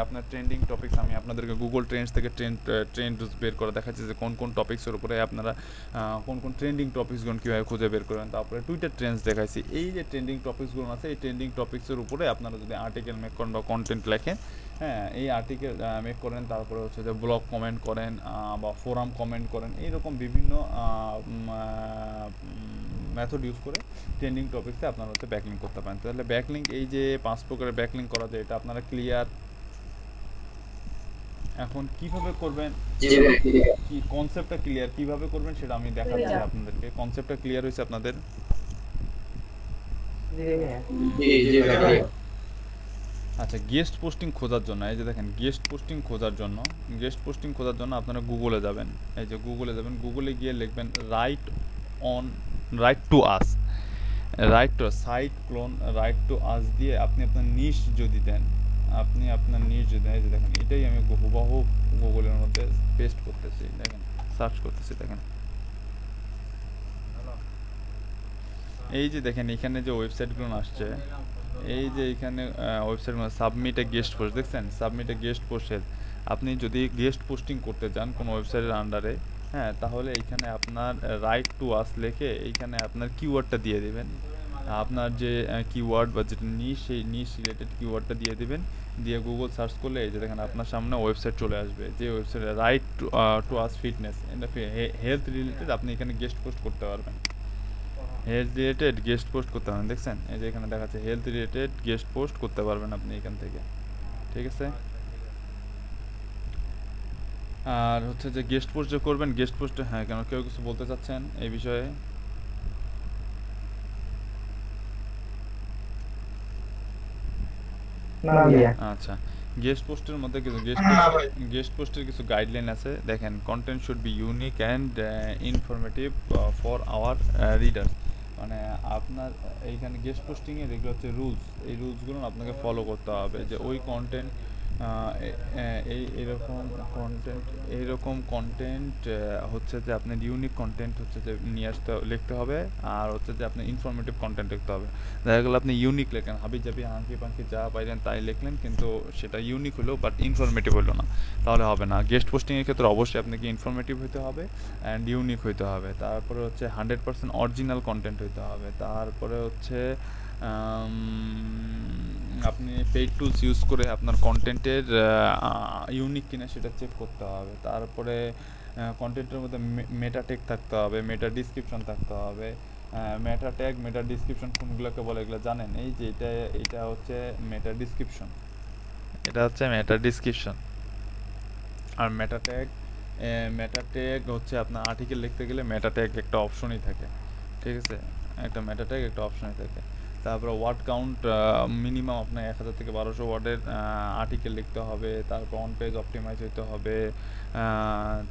আপনার ট্রেন্ডিং টপিকস আমি আপনাদেরকে গুগল ট্রেন্ডস থেকে ট্রেন্ড বের করে দেখাচ্ছি যে কোন কোন টপিক্সের উপরে আপনারা কোন কোন ট্রেন্ডিং টপিকসগুলো কীভাবে খুঁজে বের করেন। তারপরে টুইটার ট্রেন্ডস দেখাইছি। এই যে ট্রেন্ডিং টপিকসগুলো আছে এই ট্রেন্ডিং টপিক্সের উপরে আপনারা যদি আর্টিকেল মেক করেন বা কন্টেন্ট লেখেন, হ্যাঁ এই আর্টিকেল মেক করেন, তারপরে হচ্ছে যে ব্লগ কমেন্ট করেন বা ফোরাম কমেন্ট করেন, এইরকম বিভিন্ন মেথড ইউজ করে ট্রেন্ডিং টপিক্সে আপনারা হচ্ছে ব্যাকলিঙ্ক করতে পারেন। তাহলে ব্যাকলিঙ্ক এই যে 5 প্রকারের ব্যাকলিঙ্ক করা যায়, এটা আপনারা ক্লিয়ার। এখন কিভাবে করবেন, কি কনসেপ্টটা ক্লিয়ার কিভাবে করবেন সেটা আমি দেখাচ্ছি আপনাদেরকে। কনসেপ্টটা ক্লিয়ার হয়েছে আপনাদের? আচ্ছা, গেস্ট পোস্টিং খোঁজার জন্য এই যে দেখেন গেস্ট পোস্টিং খোঁজার জন্য আপনারা গুগলে যাবেন। এই যে গুগলে যাবেন, গুগলে গিয়ে লিখবেন write to us site clone write to us দিয়ে আপনি আপনার নিশ যদি দেন, এই যে দেখেন এটাই আমি হুবহু গুগলের মধ্যে পেস্ট করতেছি, দেখেন সার্চ করতেছি, দেখেন এই যে দেখেন এখানে যে ওয়েবসাইটগুলো আসছে, এই যে এখানে ওয়েবসাইটগুলো সাবমিট এ গেস্ট পোস্ট দেখছেন, সাবমিট এ গেস্ট পোস্টের আপনি যদি গেস্ট পোস্টিং করতে চান কোনো ওয়েবসাইটের আন্ডারে, হ্যাঁ তাহলে এইখানে আপনার রাইট টু আস লিখে এইখানে আপনার কিওয়ার্ডটা দিয়ে দেবেন, আপনার যে কিওয়ার্ড বা যেটা নিশ সেই নিশ রিলেটেড কিওয়ার্ডটা দিয়ে দেবেন, দিয়ে গুগল সার্চ করলে এই যে দেখেন আপনার সামনে ওয়েবসাইট চলে আসবে, যে ওয়েবসাইটে রাইট টু আস ফিটনেস, এটা হেলথ রিলেটেড আপনি এখানে গেস্ট পোস্ট করতে পারবেন, দেখছেন এই যে এখানে দেখাচ্ছে হেলথ রিলেটেড গেস্ট পোস্ট করতে পারবেন আপনি এখান থেকে, ঠিক আছে। আর হচ্ছে যে গেস্ট পোস্ট যে করবেন, গেস্ট পোস্টে হ্যাঁ কেন কেউ কিছু বলতে চাচ্ছেন এই বিষয়ে? আচ্ছা, গেস্ট পোস্টের মধ্যে কিছু গেস্ট পোস্টের কিছু গাইডলাইন আছে, দেখেন content should be unique and informative for our readers, মানে আপনার এইখানে গেস্ট পোস্টিংয়ের এগুলো হচ্ছে রুলস, এই রুলসগুলো আপনাকে ফলো করতে হবে, যে ওই কন্টেন্ট এইরকম কন্টেন্ট হচ্ছে যে আপনার ইউনিক কন্টেন্ট হচ্ছে যে নিয়ে আসতে লিখতে হবে, আর হচ্ছে যে আপনার ইনফরমেটিভ কন্টেন্ট লিখতে হবে। দেখা গেলো আপনি ইউনিক লেখেন, হাবি জাবি হাঁকি পাঁকি যা পাইলেন তাই লিখলেন, কিন্তু সেটা ইউনিক হলো বাট ইনফরমেটিভ হলো না, তাহলে হবে না। গেস্ট পোস্টিংয়ের ক্ষেত্রে অবশ্যই আপনাকে ইনফরমেটিভ হইতে হবে অ্যান্ড ইউনিক হইতে হবে, তারপরে হচ্ছে 100% অরিজিনাল কন্টেন্ট হইতে হবে, তারপরে হচ্ছে আপনি পেইড টুলস ইউজ করে আপনার কন্টেন্টের ইউনিক কিনা সেটা চেক করতে হবে, তারপরে কন্টেন্টের মধ্যে মেটা ট্যাগ থাকতে হবে, মেটা ডিসক্রিপশন থাকতে হবে। মেটা ট্যাগ মেটা ডিসক্রিপশন কোনগুলোকে বলে এগুলো জানেন? এই যে এটা হচ্ছে মেটা ডিসক্রিপশন, আর মেটা ট্যাগ হচ্ছে আপনার আর্টিকেল লিখতে গেলে মেটা ট্যাগ একটা অপশনই থাকে, ঠিক আছে, একটা মেটা ট্যাগ একটা অপশনই থাকে। তারপরে ওয়ার্ড কাউন্ট মিনিমাম আপনার 1000 থেকে 1200 ওয়ার্ডের আর্টিকেল লিখতে হবে, তারপর অন পেজ অপটিমাইজ হইতে হবে,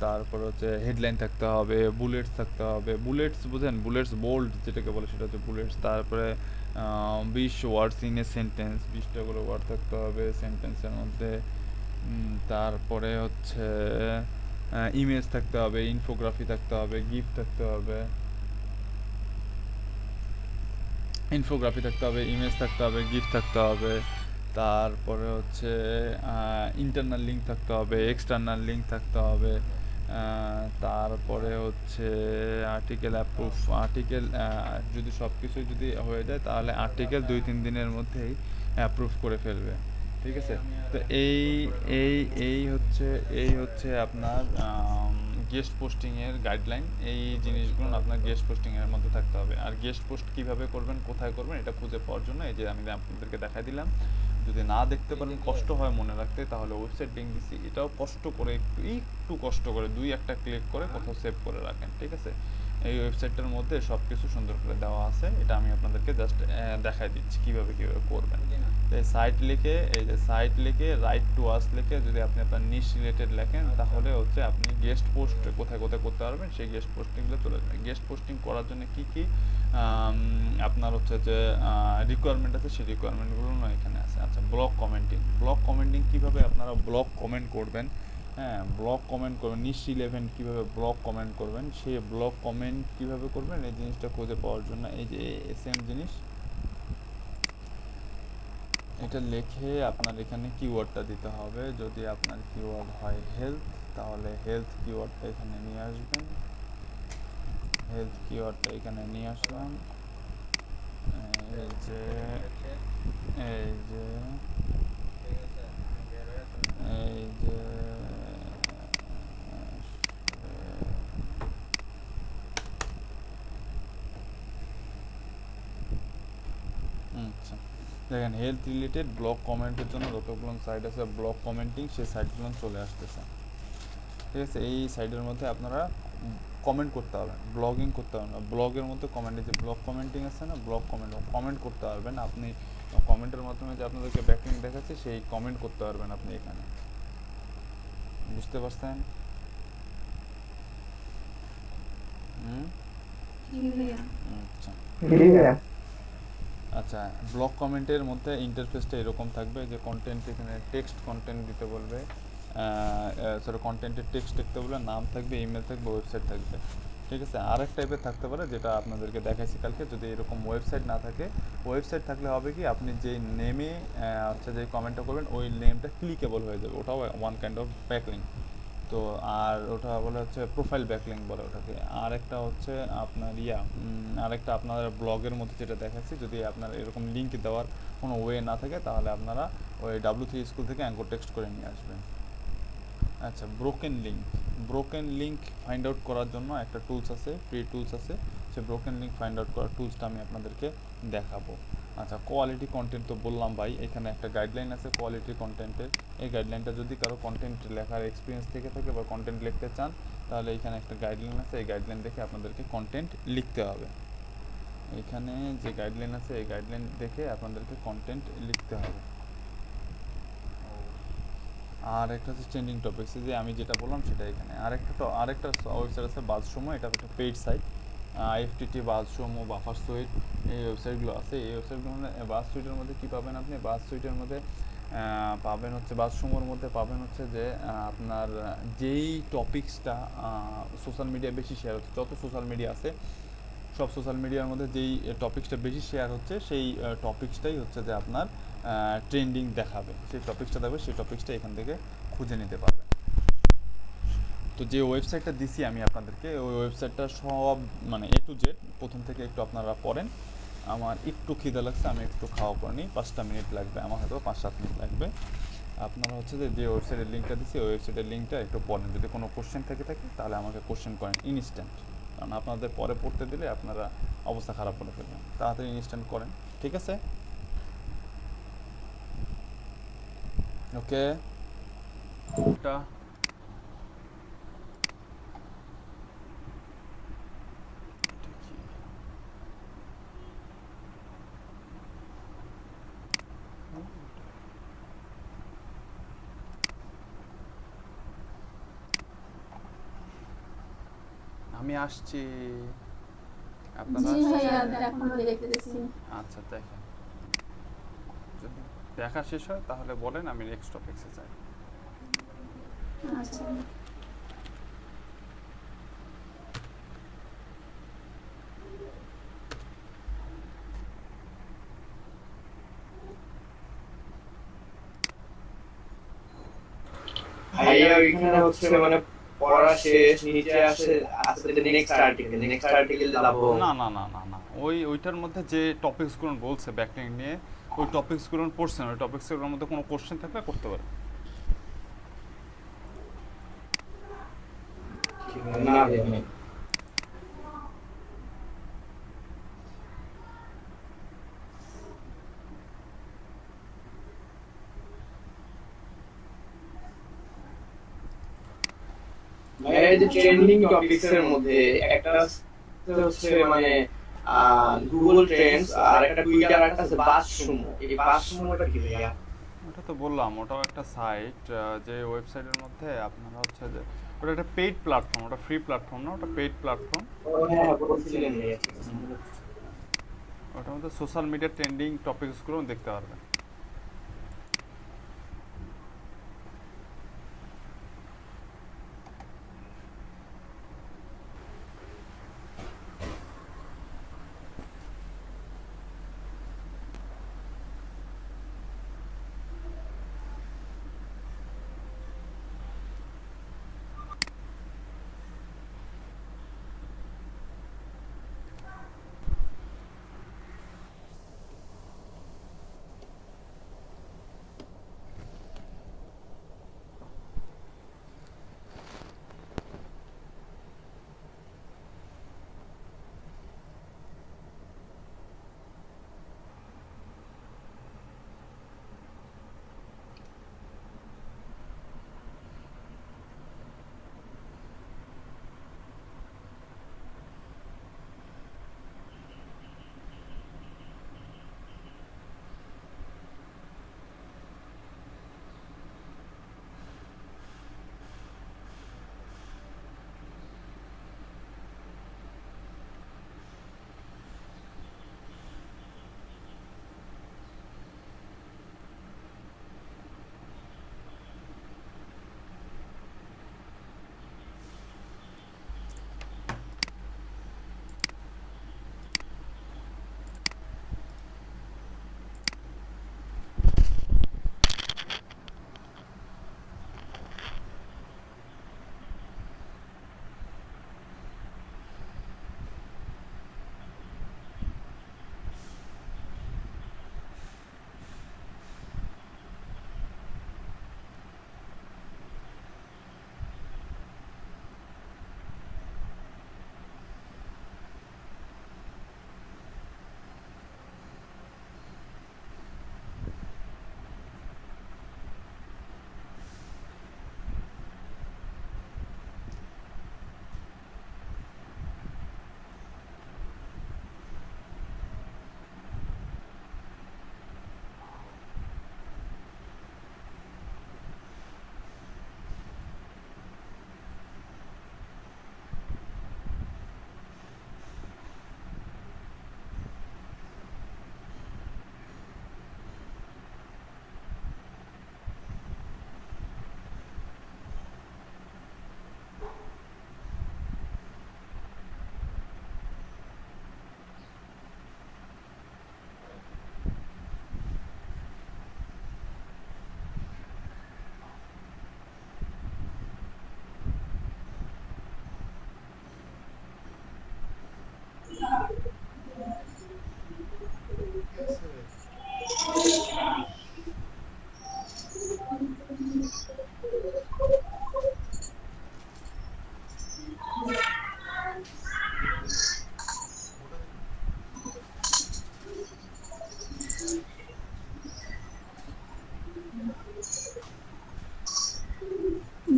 তারপর হচ্ছে হেডলাইন থাকতে হবে, বুলেটস থাকতে হবে, বুলেটস বুঝেন, বুলেটস বোল্ড যেটাকে বলে সেটা হচ্ছে বুলেটস, তারপরে 20 ওয়ার্ডস ইন এ সেন্টেন্স, 20টা করে ওয়ার্ড থাকতে হবে সেন্টেন্সের মধ্যে, তারপরে হচ্ছে ইমেজ থাকতে হবে, ইনফোগ্রাফি থাকতে হবে, গিফট থাকতে হবে, ইনফোগ্রাফি থাকতে হবে, ইমেজ থাকতে হবে, গিফট থাকতে হবে, তারপরে হচ্ছে ইন্টারনাল লিঙ্ক থাকতে হবে, এক্সটার্নাল লিঙ্ক থাকতে হবে, তারপরে হচ্ছে আর্টিকেল অ্যাপ্রুভ, আর্টিকেল যদি সব কিছুই যদি হয়ে যায় তাহলে আর্টিকেল 2-3 দিনের মধ্যেই অ্যাপ্রুভ করে ফেলবে, ঠিক আছে। তো এই হচ্ছে আপনার গেস্ট পোস্টিংয়ের গাইডলাইন। এই জিনিসগুলো আপনার গেস্ট পোস্টিংয়ের মধ্যে থাকতে হবে। আর গেস্ট পোস্ট কীভাবে করবেন, কোথায় করবেন, এটা খুঁজে পাওয়ার জন্য এই যে আমি আপনাদেরকে দেখাই দিলাম। যদি না দেখতে পারেন, কষ্ট হয় মনে রাখতে, তাহলে ওয়েবসাইট লিঙ্ক দিচ্ছি, এটাও কষ্ট করে একটু কষ্ট করে 2-1টা ক্লিক করে কোথাও সেভ করে রাখেন, ঠিক আছে। এই ওয়েবসাইটটার মধ্যে সব কিছু সুন্দর করে দেওয়া আছে, এটা আমি আপনাদেরকে জাস্ট দেখাই দিচ্ছি কীভাবে করবেন। এই সাইট লিখে, এই যে সাইট লিখে রাইট টু আস লিখে যদি আপনি আপনার নিশ রিলেটেড লেখেন, তাহলে হচ্ছে আপনি গেস্ট পোস্ট কোথায় কোথায় করতে পারবেন সেই গেস্ট পোস্টিংগুলো চলে যাবে। গেস্ট পোস্টিং করার জন্য কী কী আপনার হচ্ছে যে রিকোয়ারমেন্ট আছে, সেই রিকোয়ারমেন্টগুলো এখানে আছে। আচ্ছা, ব্লগ কমেন্টিং কীভাবে আপনারা ব্লগ কমেন্ট করবেন, হ্যাঁ, ব্লগ কমেন্ট করবেন, নিশ রিলেভেন্ট কীভাবে ব্লগ কমেন্ট করবেন, সেই ব্লগ কমেন্ট কীভাবে করবেন, এই জিনিসটা খুঁজে পাওয়ার জন্য এই যে সেম জিনিস, এটা লিখে আপনার এখানে কিওয়ার্ডটা দিতে হবে। যদি আপনার কিওয়ার্ড হয় হেলথ, তাহলে হেলথ কিওয়ার্ডটা এখানে নিয়ে আসবেন, হেলথ কিওয়ার্ডটা এখানে নিয়ে আসলাম। এই যে আচ্ছা, দেখেন হেলথ রিলেটেড ব্লগ কমেন্টের জন্য যতগুলো সাইট আছে ব্লগ কমেন্টিং, সেই সাইটগুলো চলে আসতেছে, ঠিক আছে। এই সাইটের মধ্যে আপনারা কমেন্ট করতে পারবেন, ব্লগিং করতে পারবেন না, ব্লগের মধ্যে কমেন্টে যে ব্লগ কমেন্টিং আছে না, ব্লগ কমেন্ট করতে পারবেন আপনি। কমেন্টের মাধ্যমে যে আপনাদেরকে ব্যাকলিঙ্ক দেখাচ্ছে, সেই কমেন্ট করতে পারবেন আপনি এখানে, বুঝতে পারছেন? আচ্ছা, ব্লগ কমেন্টের মধ্যে ইন্টারফেসটা এরকম থাকবে যে কন্টেন্ট, এখানে টেক্সট কন্টেন্ট দিতে বলবে, কন্টেন্টের টেক্সট লিখতে বলবে, নাম থাকবে, ইমেল থাকবে, ওয়েবসাইট থাকবে, ঠিক আছে। আরেক টাইপের থাকতে পারে যেটা আপনাদেরকে দেখাইছি কালকে। যদি এরকম ওয়েবসাইট না থাকে, ওয়েবসাইট থাকলে হবে কি, আপনি যে নেমে হচ্ছে যে কমেন্টটা করবেন ওই নেমটা ক্লিকেবল হয়ে যাবে, ওটাও ওয়ান কাইন্ড অফ ব্যাকলিঙ্ক। তো আর ওটা বলে হচ্ছে প্রোফাইল ব্যাকলিঙ্ক বলে ওটাকে। আর একটা হচ্ছে আপনার আরেকটা আপনার ব্লগের মধ্যে যেটা দেখাচ্ছি, যদি আপনার এরকম লিঙ্ক দেওয়ার কোনো ওয়ে না থাকে, তাহলে আপনারা ওই W3 স্কুল থেকে অ্যাঙ্কর টেক্সট করে নিয়ে আসবেন। আচ্ছা, ব্রোকেন লিঙ্ক ফাইন্ড আউট করার জন্য একটা টুলস আছে, ফ্রি টুলস আছে, সে ব্রোকেন লিঙ্ক ফাইন্ড আউট করার টুলসটা আমি আপনাদেরকে দেখাবো। আচ্ছা, কোয়ালিটি কন্টেন্ট তো বললাম ভাই, এখানে একটা গাইডলাইন আছে কোয়ালিটি কন্টেন্টের। এই গাইডলাইনটা যদি কারো কন্টেন্ট লেখার এক্সপিরিয়েন্স থেকে থাকে বা কন্টেন্ট লিখতে চান, তাহলে এখানে একটা গাইডলাইন আছে, এই গাইডলাইন দেখে আপনাদেরকে কন্টেন্ট লিখতে হবে। এখানে যে গাইডলাইন আছে, এই গাইডলাইন দেখে আপনাদেরকে কন্টেন্ট লিখতে হবে। আর একটা হচ্ছে ট্রেন্ডিং টপিকস, যে আমি যেটা বললাম সেটা এখানে। আরেকটা ওয়েবসাইট আছে বাজসমো, এটা একটা paid site, IFTT, BuzzSumo, Buffer suite, এই ওয়েবসাইটগুলো আছে। এই ওয়েবসাইটগুলো বাজ সুইটের মধ্যে কী পাবেন আপনি, বাজ সুইটের মধ্যে পাবেন হচ্ছে, বাজসমোর মধ্যে পাবেন হচ্ছে যে আপনার যেই টপিক্সটা সোশ্যাল মিডিয়ায় বেশি শেয়ার হচ্ছে, যত সোশ্যাল মিডিয়া আছে সব সোশ্যাল মিডিয়ার মধ্যে যেই টপিক্সটা বেশি শেয়ার হচ্ছে, সেই টপিক্সটাই হচ্ছে যে আপনার ট্রেন্ডিং দেখাবে, সেই টপিক্সটা থাকবে, সেই টপিক্সটা এখান থেকে খুঁজে নিতে পারবেন। তো যে ওয়েবসাইটটা দিছি আমি আপনাদেরকে, ওই ওয়েবসাইটটা সব মানে A to Z প্রথম থেকে একটু আপনারা পড়েন। আমার একটু খিদে লাগছে, আমি একটু খাওয়া করে নিই, 5টা মিনিট লাগবে, আমার হয়তো 5-7 মিনিট লাগবে। আপনারা হচ্ছে যে ওয়েবসাইটের লিঙ্কটা দিচ্ছি, ওই ওয়েবসাইটের লিঙ্কটা একটু পড়েন। যদি কোনো কোশ্চেন থাকে তাহলে আমাকে কোশ্চেন করেন ইনস্ট্যান্ট, কারণ আপনাদের পরে পড়তে দিলে আপনারা অবস্থা খারাপ করে ফেলবেন। তাড়াতাড়ি ইনস্ট্যান্ট করেন, ঠিক আছে? ওকে, আমি আসছি, আপনারা আচ্ছা দেখেন, যদি দেখা শেষ হয় তাহলে বলেন, আমি নেক্সট টপিকসে যাই। আচ্ছা। ওইখানে হচ্ছে মানে পড়া শেষ, নিচে আসে আস্তে নেক্সট আর্টিকেল যাবো। না না না না না, ওইটার মধ্যে যে টপিকসগুলো বলছে ব্যাকলিং নিয়ে, ওই টপিকসগুলো পড়ছেন, ওই টপিকসগুলোর মধ্যে কোনো কোশ্চেন থাকলে করতে পারে। না জানি। এই যে ট্রেন্ডিং টপিকস এর মধ্যে একটা হচ্ছে মানে গুগল ট্রেন্ডস, আর একটা টুইটার, আর একটা আছে বাস সুমো। এই বাস সুমোটা কি ভাইয়া? ওটা তো বললাম, ওটাও একটা সাইট, যে ওয়েবসাইটের মধ্যে আপনারা হচ্ছে যে ওটা একটা পেইড প্ল্যাটফর্ম, ওটা ফ্রি প্ল্যাটফর্ম না, ওটা পেইড প্ল্যাটফর্ম। হ্যাঁ বলছিলেন ভাইয়া। ওটার মধ্যে সোশ্যাল মিডিয়া ট্রেন্ডিং টপিকসগুলো দেখতে পারবেন।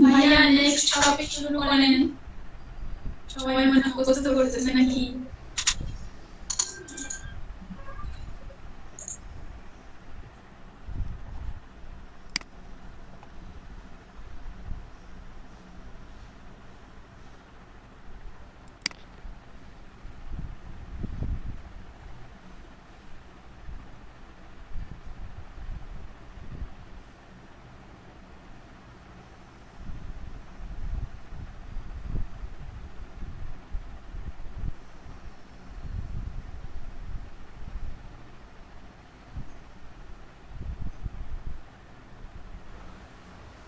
ভাইয়া নেক্সট টপিক শুরু করেন, সবাই মনে মুখস্থ করতেছে নাকি?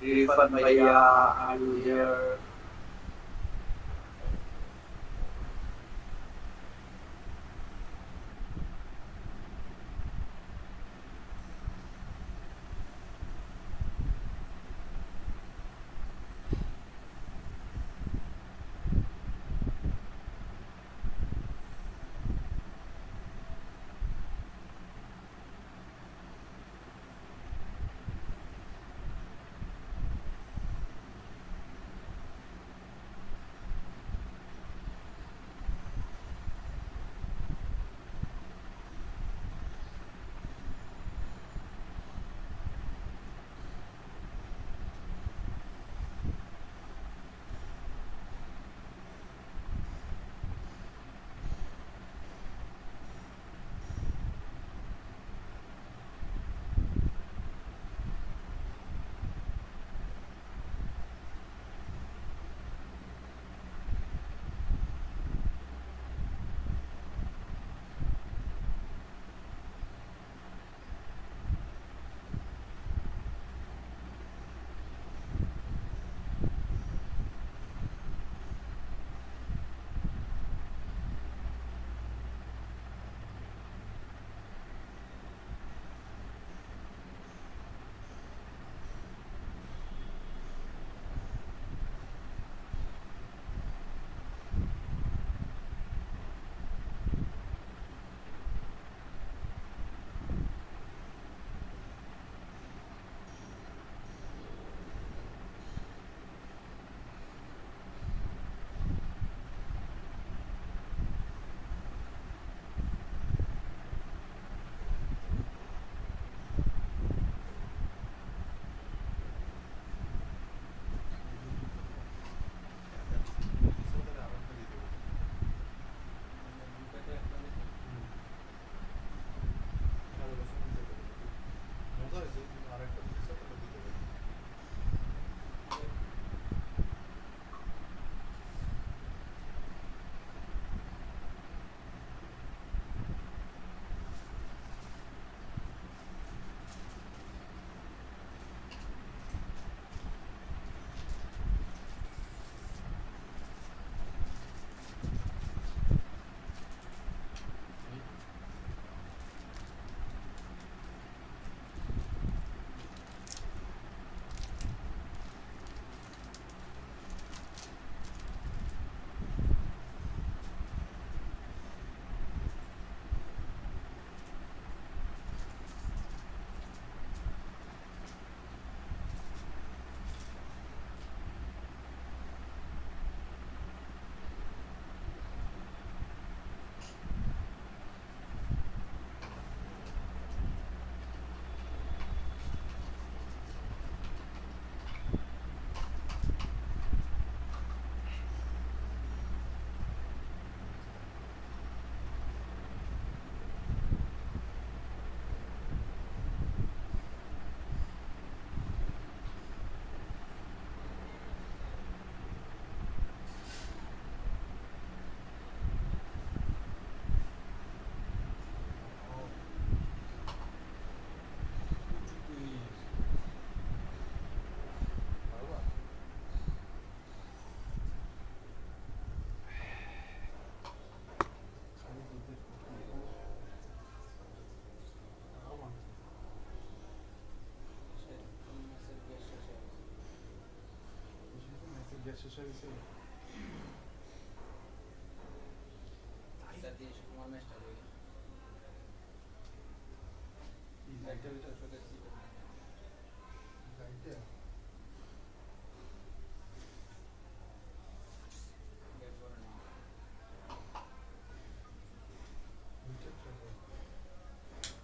Rifat Bhaiya, are you there?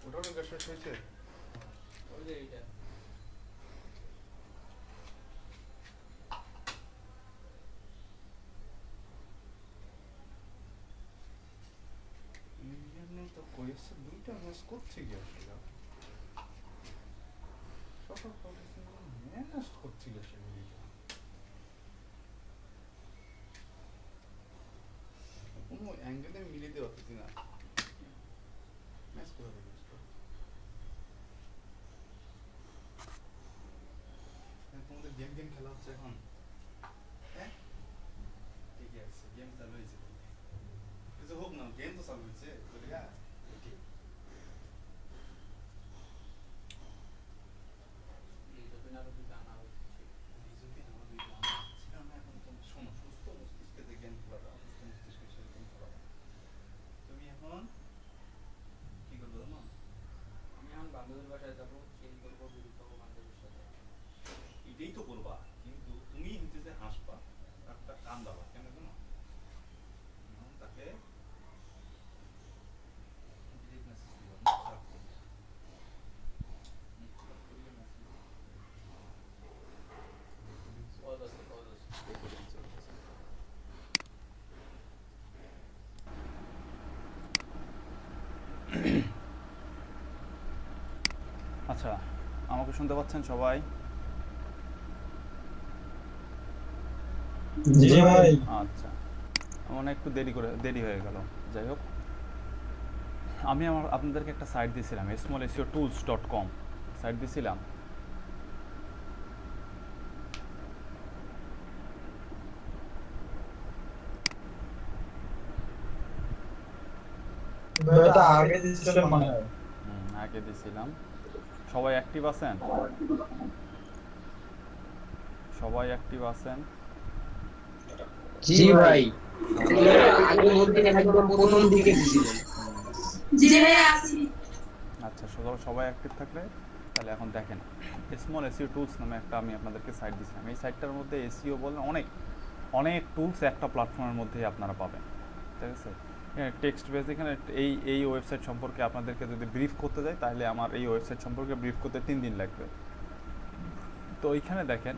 ওটাও গ্যাস শেষ হয়েছে। ওই যে এইটা ইন্ডিয়ান নেই তো কয়েছে দুইটা ম্যাচ করছে কি আসলে সকাল ম্যাচ করছে কি আসলে কোনো অ্যাঙ্গেলে মিলিয়ে দেওয়া হচ্ছে না ম্যাচ করে দেবে তোমাদের গেম গেম খেলা হচ্ছে এখন? হ্যাঁ ঠিকই আছে, গেম চালু হয়েছে, কিছু হোক না, গেম তো চালু হয়েছে। শোনো, সুস্থ মস্তিষ্কে যে গেম খেলাটা, অসুস্থ মস্তিষ্কে সে গেম খেলা। তুমি এখন কি করবে জানো? আমি এখন বান্ধবীর বাসায় যাবো, চিল করবো, বিড়ি খাবো বান্ধবীর সাথে। এটাই তো করবা, কিন্তু তুমি হচ্ছে যে হাসবা, একটা কান দাবা, কেন জানো? তাকে ডিরেক্ট মেসেজ দিবা, মুখ খারাপ করবে, মুখ খারাপ করলে মেসেজ আচ্ছা, আমাকে শুনতে পাচ্ছেন সবাই? জি ভাই। আচ্ছা, মানে একটু দেরি হয়ে গেল। যাই হোক, আমি আপনাদেরকে একটা সাইট দিয়েছিলাম, smallseotools.com সাইট দিয়েছিলাম। এটা আগে দিছিলাম মনে হয়। আগে দিয়েছিলাম। সবাই অ্যাক্টিভ আছেন? সবাই অ্যাক্টিভ আছেন? জি ভাই, আগে বলতে একদম প্রথম দিকে দিছিলেন। জি ভাই আছি। আচ্ছা, সবাই অ্যাক্টিভ থাকলে তাহলে এখন দেখেন, স্মল এসইও টুলস নামে একটা আমি আপনাদেরকে সাইট দিয়েছিলাম। এই সাইটটার মধ্যে এসইও বলেন অনেক টুলস একটা প্ল্যাটফর্মের মধ্যেই আপনারা পাবেন, ঠিক আছে? টেক্সট বেস, এখানে এই ওয়েবসাইট সম্পর্কে আপনাদেরকে যদি ব্রিফ করতে যাই তাহলে আমার এই ওয়েবসাইট সম্পর্কে ব্রিফ করতে 3 দিন লাগবে। তো এইখানে দেখেন,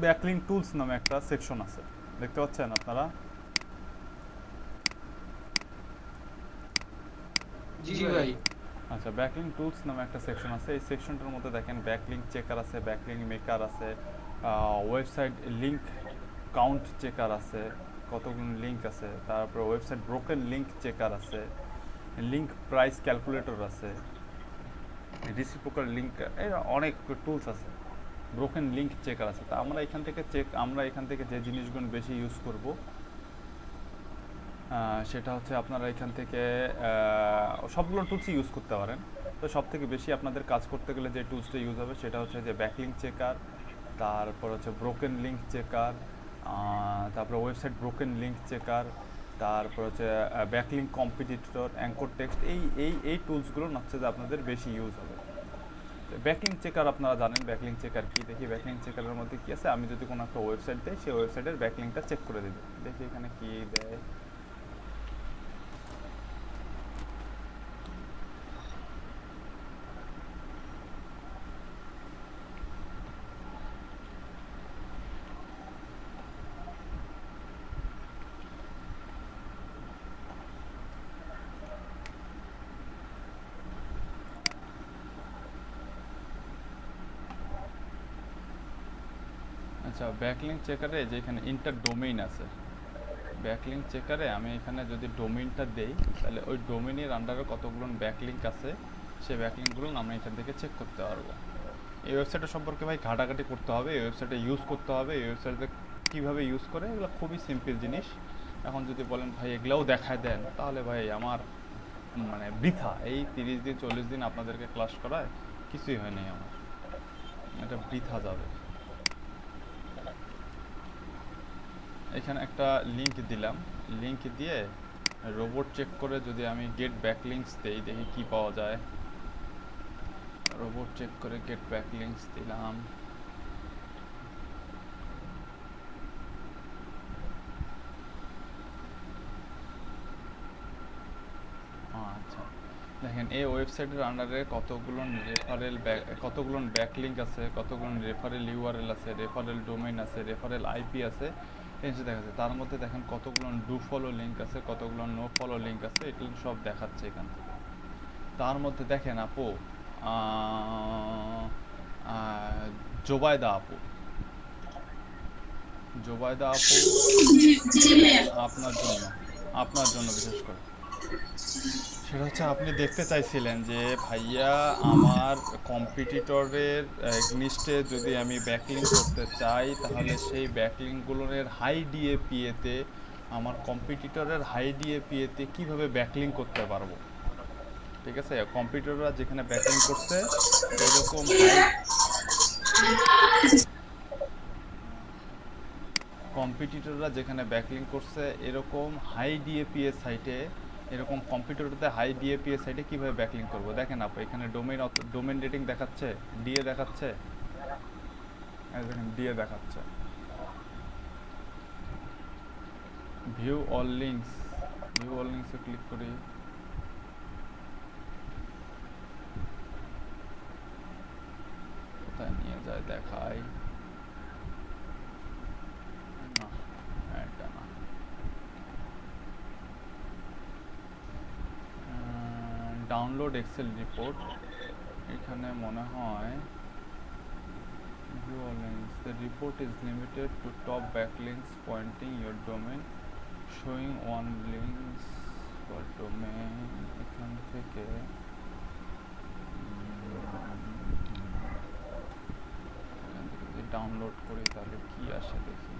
ব্যাকলিঙ্ক টুলস নামে একটা সেকশন আছে, দেখতে পাচ্ছেন আপনারা? জি ভাই। আচ্ছা, ব্যাকলিঙ্ক টুলস নামে একটা সেকশন আছে। এই সেকশনটার মধ্যে দেখেন ব্যাকলিঙ্ক চেকার আছে, ব্যাকলিঙ্ক মেকার আছে, ওয়েবসাইট লিঙ্ক কাউন্ট চেকার আছে, কতগুলো লিঙ্ক আছে, তারপরে ওয়েবসাইট ব্রোকেন লিঙ্ক চেকার আছে, লিঙ্ক প্রাইস ক্যালকুলেটর আছে, রিসিপ্রোকাল লিঙ্ক, এর অনেক টুলস আছে, ব্রোকেন লিঙ্ক চেকার আছে। তা আমরা এখান থেকে যে জিনিসগুলো বেশি ইউজ করব সেটা হচ্ছে আপনারা এখান থেকে সবগুলো টুলসই ইউজ করতে পারেন। তো সব থেকে বেশি আপনাদের কাজ করতে গেলে যে টুলসটা ইউজ হবে সেটা হচ্ছে যে ব্যাকলিঙ্ক চেকার, তারপর হচ্ছে ব্রোকেন লিঙ্ক চেকার, তারপরে ওয়েবসাইট ব্রোকেন লিঙ্ক চেকার, তারপর হচ্ছে ব্যাকলিঙ্ক কম্পিটিটর, অ্যাঙ্কর টেক্সট। এই টুলসগুলো হচ্ছে যে আপনাদের বেশি ইউজ হবে। ব্যাকলিঙ্ক চেকার আপনারা জানেন, ব্যাকলিঙ্ক চেকার কি? দেখি ব্যাকলিঙ্ক চেকারের মধ্যে কী আছে। আমি যদি কোনো একটা ওয়েবসাইট দেই, সেই ওয়েবসাইটের ব্যাকলিঙ্কটা চেক করে দেবে। দেখি এখানে কী দেয়। আচ্ছা, ব্যাকলিঙ্ক চেকারে যেখানে ইন্টার ডোমেইন আছে, ব্যাকলিঙ্ক চেকারে আমি এখানে যদি ডোমেইনটা দেই তাহলে ওই ডোমেইনের আন্ডারে কতগুলো ব্যাকলিঙ্ক আছে সেই ব্যাকলিঙ্কগুলো আমরা এখান থেকে চেক করতে পারবো। এই ওয়েবসাইটের সম্পর্কে ভাই ঘাটাঘাটি করতে হবে, এই ওয়েবসাইটে ইউজ করতে হবে, এই ওয়েবসাইটে কীভাবে ইউজ করে, এগুলো খুবই সিম্পল জিনিস। এখন যদি বলেন ভাই এগুলোও দেখায় দেন, তাহলে ভাই আমার মানে বৃথা এই 30 দিন 40 দিন আপনাদেরকে ক্লাস করায় কিছুই হয় নাই আমার, এটা বৃথা যাবে। এখানে একটা লিঙ্ক দিলাম, লিঙ্ক দিয়ে রোবট চেক করে যদি আমি গেট ব্যাকলিঙ্কস দেই, দেখি কি পাওয়া যায়। রোবট চেক করে গেট ব্যাকলিঙ্কস দিলাম। আচ্ছা, দেখেন এই ওয়েবসাইটের আন্ডারে কতগুলো ব্যাকলিঙ্ক আছে, কতগুলো রেফারেল ইউআরএল আছে, রেফারেল ডোমেইন আছে, রেফারেল আইপি আছে, এই যে দেখাচ্ছে। তার মধ্যে দেখেন কতগুলো ডু ফলো লিঙ্ক আছে, কতগুলো নো ফলো লিঙ্ক আছে, এগুলো সব দেখাচ্ছে এখান থেকে। তার মধ্যে দেখেন আপু, জোবায়দা আপু আপনার জন্য বিশেষ করে সেটা হচ্ছে আপনি দেখতে চাইছিলেন যে ভাইয়া আমার কম্পিটিটরের এগনিস্টে যদি আমি ব্যাকলিঙ্ক করতে চাই তাহলে সেই ব্যাকলিঙ্কগুলোর হাই ডিএপিএতে আমার কম্পিটিটরের হাই ডিএপিএতে কীভাবে ব্যাকলিঙ্ক করতে পারবো, ঠিক আছে? কম্পিটিটররা যেখানে ব্যাকলিঙ্ক করছে এরকম হাই কম্পিটিটররা যেখানে ব্যাকলিঙ্ক করছে এরকম হাই ডিএপিএস সাইটে, এরকম কম্পিটিটরতে হাই ডিএপিএস সাইটে কীভাবে ব্যাকলিঙ্ক করবো? দেখেন আপু এখানে ডোমেন রেটিং দেখাচ্ছে, ডিএ দেখাচ্ছে, দেখেন ডিএ দেখাচ্ছে। View all links, view all লিঙ্কসে ক্লিক করি, কোথায় নিয়ে যায় দেখাই না, এটা না। ডাউনলোড এক্সেল রিপোর্ট, এখানে মনে হয় view all links. The report is limited to top backlinks pointing your domain, showing one links for domain। এখান থেকে যদি ডাউনলোড করি তাহলে কি আসে দেখি।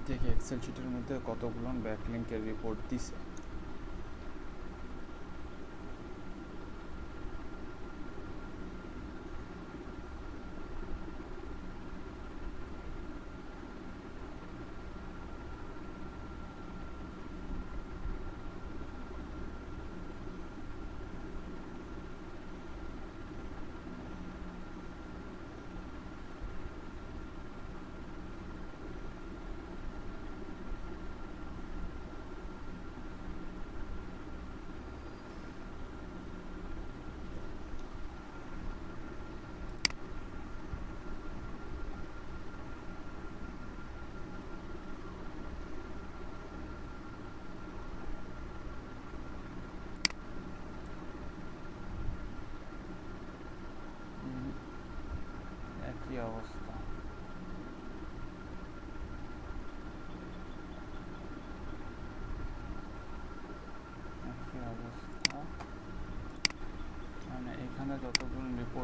দেখি এক্সেল শিটের মধ্যে কতগুলো ব্যাকলিঙ্কের রিপোর্ট দিছে।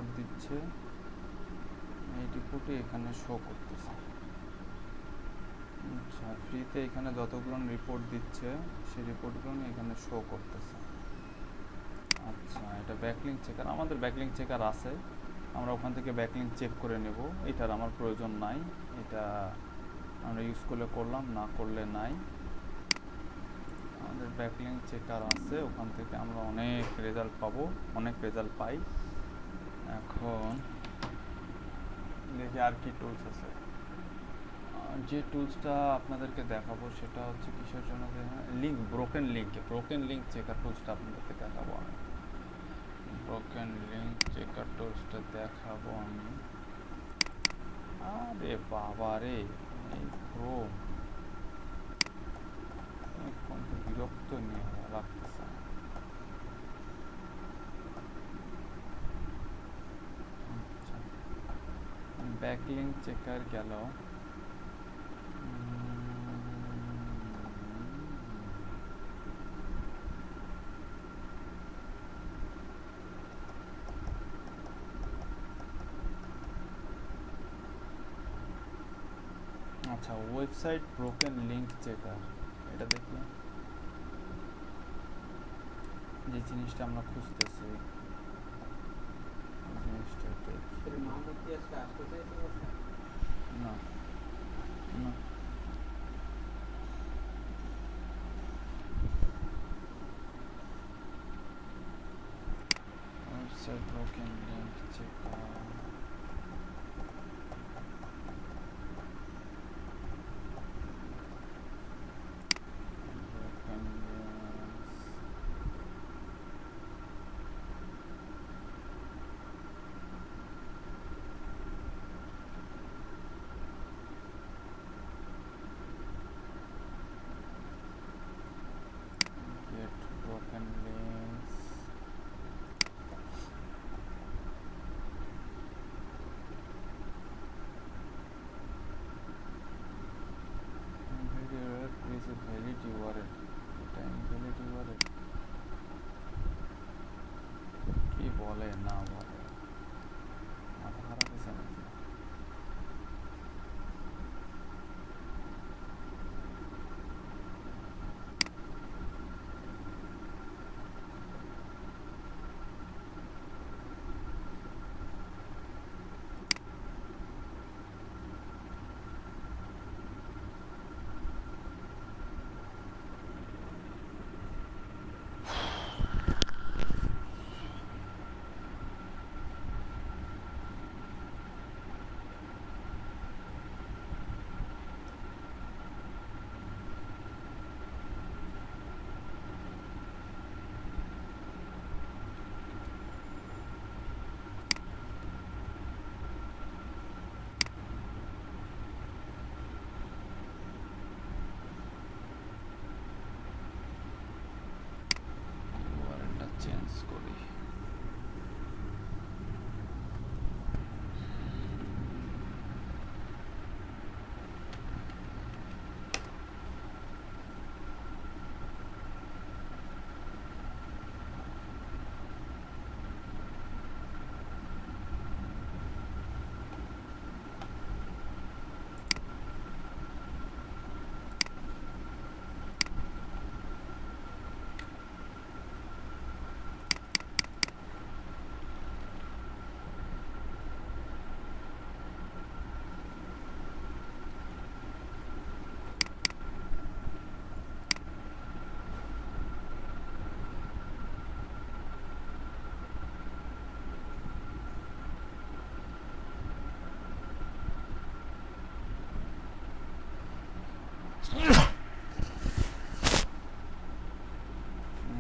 রিপোর্ট দিচ্ছে, এই রিপোর্টে এখানে শো করতেছে। আচ্ছা, ফ্রিতে এখানে যতগুলো রিপোর্ট দিচ্ছে সেই রিপোর্টগুলো এখানে শো করতেছে। আচ্ছা, এটা ব্যাকলিঙ্ক চেকার, আমাদের ব্যাকলিঙ্ক চেকার আছে, আমরা ওখান থেকে ব্যাকলিঙ্ক চেক করে নেব। এটার আমার প্রয়োজন নাই, এটা আমরা ইউজ করলে করলাম, না করলে নাই। আমাদের ব্যাকলিঙ্ক চেকার আছে, ওখান থেকে আমরা অনেক রেজাল্ট পাবো, অনেক রেজাল্ট পাই। এখন দেখি আর কি টুলস আছে। যে টুলসটা আপনাদেরকে দেখাবো সেটা হচ্ছে কিসের জন্য, লিঙ্ক, ব্রোকেন লিঙ্ক চেকার টুলসটা আপনাদেরকে দেখাবো আমি। ব্রোকেন লিঙ্ক চেকার টুলসটা দেখাবো আমি। আরে বাবা রে, এই ক্রোম বিরক্ত নিয়ে লাগতেছে। আচ্ছা, ব্যাকলিঙ্ক চেকার গেল। আচ্ছা, ওয়েবসাইট ব্রোকেন লিঙ্ক চেকার, এটা দেখি যে জিনিসটা আমরা খুঁজতেছি, জিনিসটা দেখি। মাহমুদ কি আজকে আসতে চাইছে বসে? না না, website broken link checker, get broken links, video error, please valid URL, এটা invalid URL কি বলে না বলে, মাথা খারাপ হয়েছে নাকি? URL-টা চেঞ্জ করি।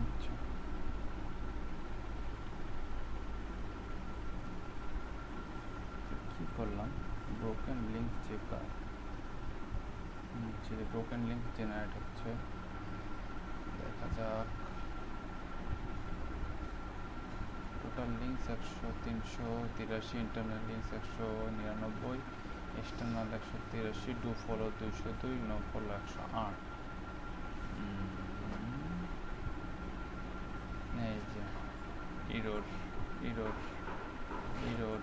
আচ্ছা, কি করলাম, broken link checker, broken link generate হচ্ছে, দেখা যাক। Total links 100, 383, internal links 199, external 183, do follow 202, no follow 108। এই যে ইরোর এরর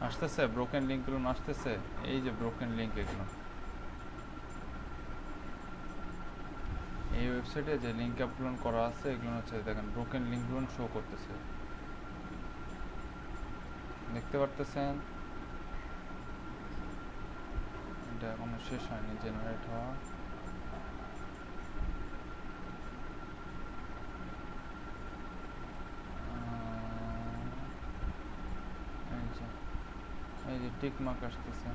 আসতেছে, ব্রোকেন লিঙ্কগুলো আসতেছে, এই যে ব্রোকেন লিঙ্ক এগুলো। এই ওয়েবসাইটে যে লিঙ্ক আপলোড করা আছে এগুলো হচ্ছে দেখেন ব্রোকেন লিঙ্কগুলো শো করতেছে, দেখতে পারতেছেন? এটা এখনো শেষ হয়নি জেনারেট হওয়া। এই যে টিক মার্ক আসতেছে।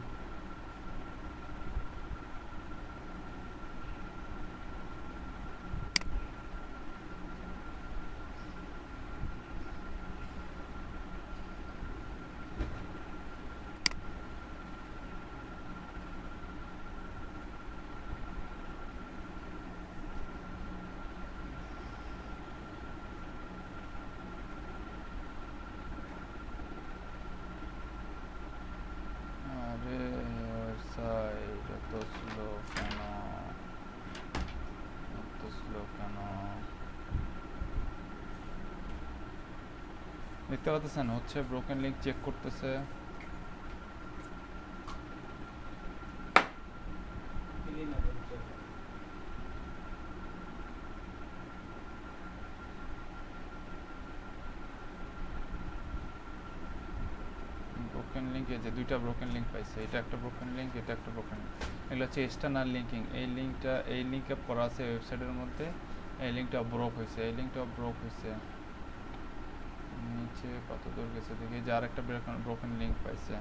আরে ওয়েবসাইট এত স্লো কেন, এত স্লো কেন? দেখতে পাচ্ছেন হচ্ছে ব্রোকেন লিঙ্ক চেক করতেছে। ব্রোকেন লিঙ্কে যে দুইটা ব্রোকেন লিঙ্ক পাইছে, এটা একটা ব্রোকেন লিঙ্ক, এটা একটা ব্রোকেন লিঙ্ক। এগুলো হচ্ছে এক্সটার্নাল লিঙ্কিং। এই লিঙ্কটা এই লিঙ্ক আপ করা আছে ওয়েবসাইটের মধ্যে, এই লিঙ্কটা ব্রোক হয়েছে, এই লিঙ্কটা ব্রোক হয়েছে। নিচে কত দূর গেছে দেখি, যে আরেকটা ব্রোকেন লিঙ্ক পাইছে,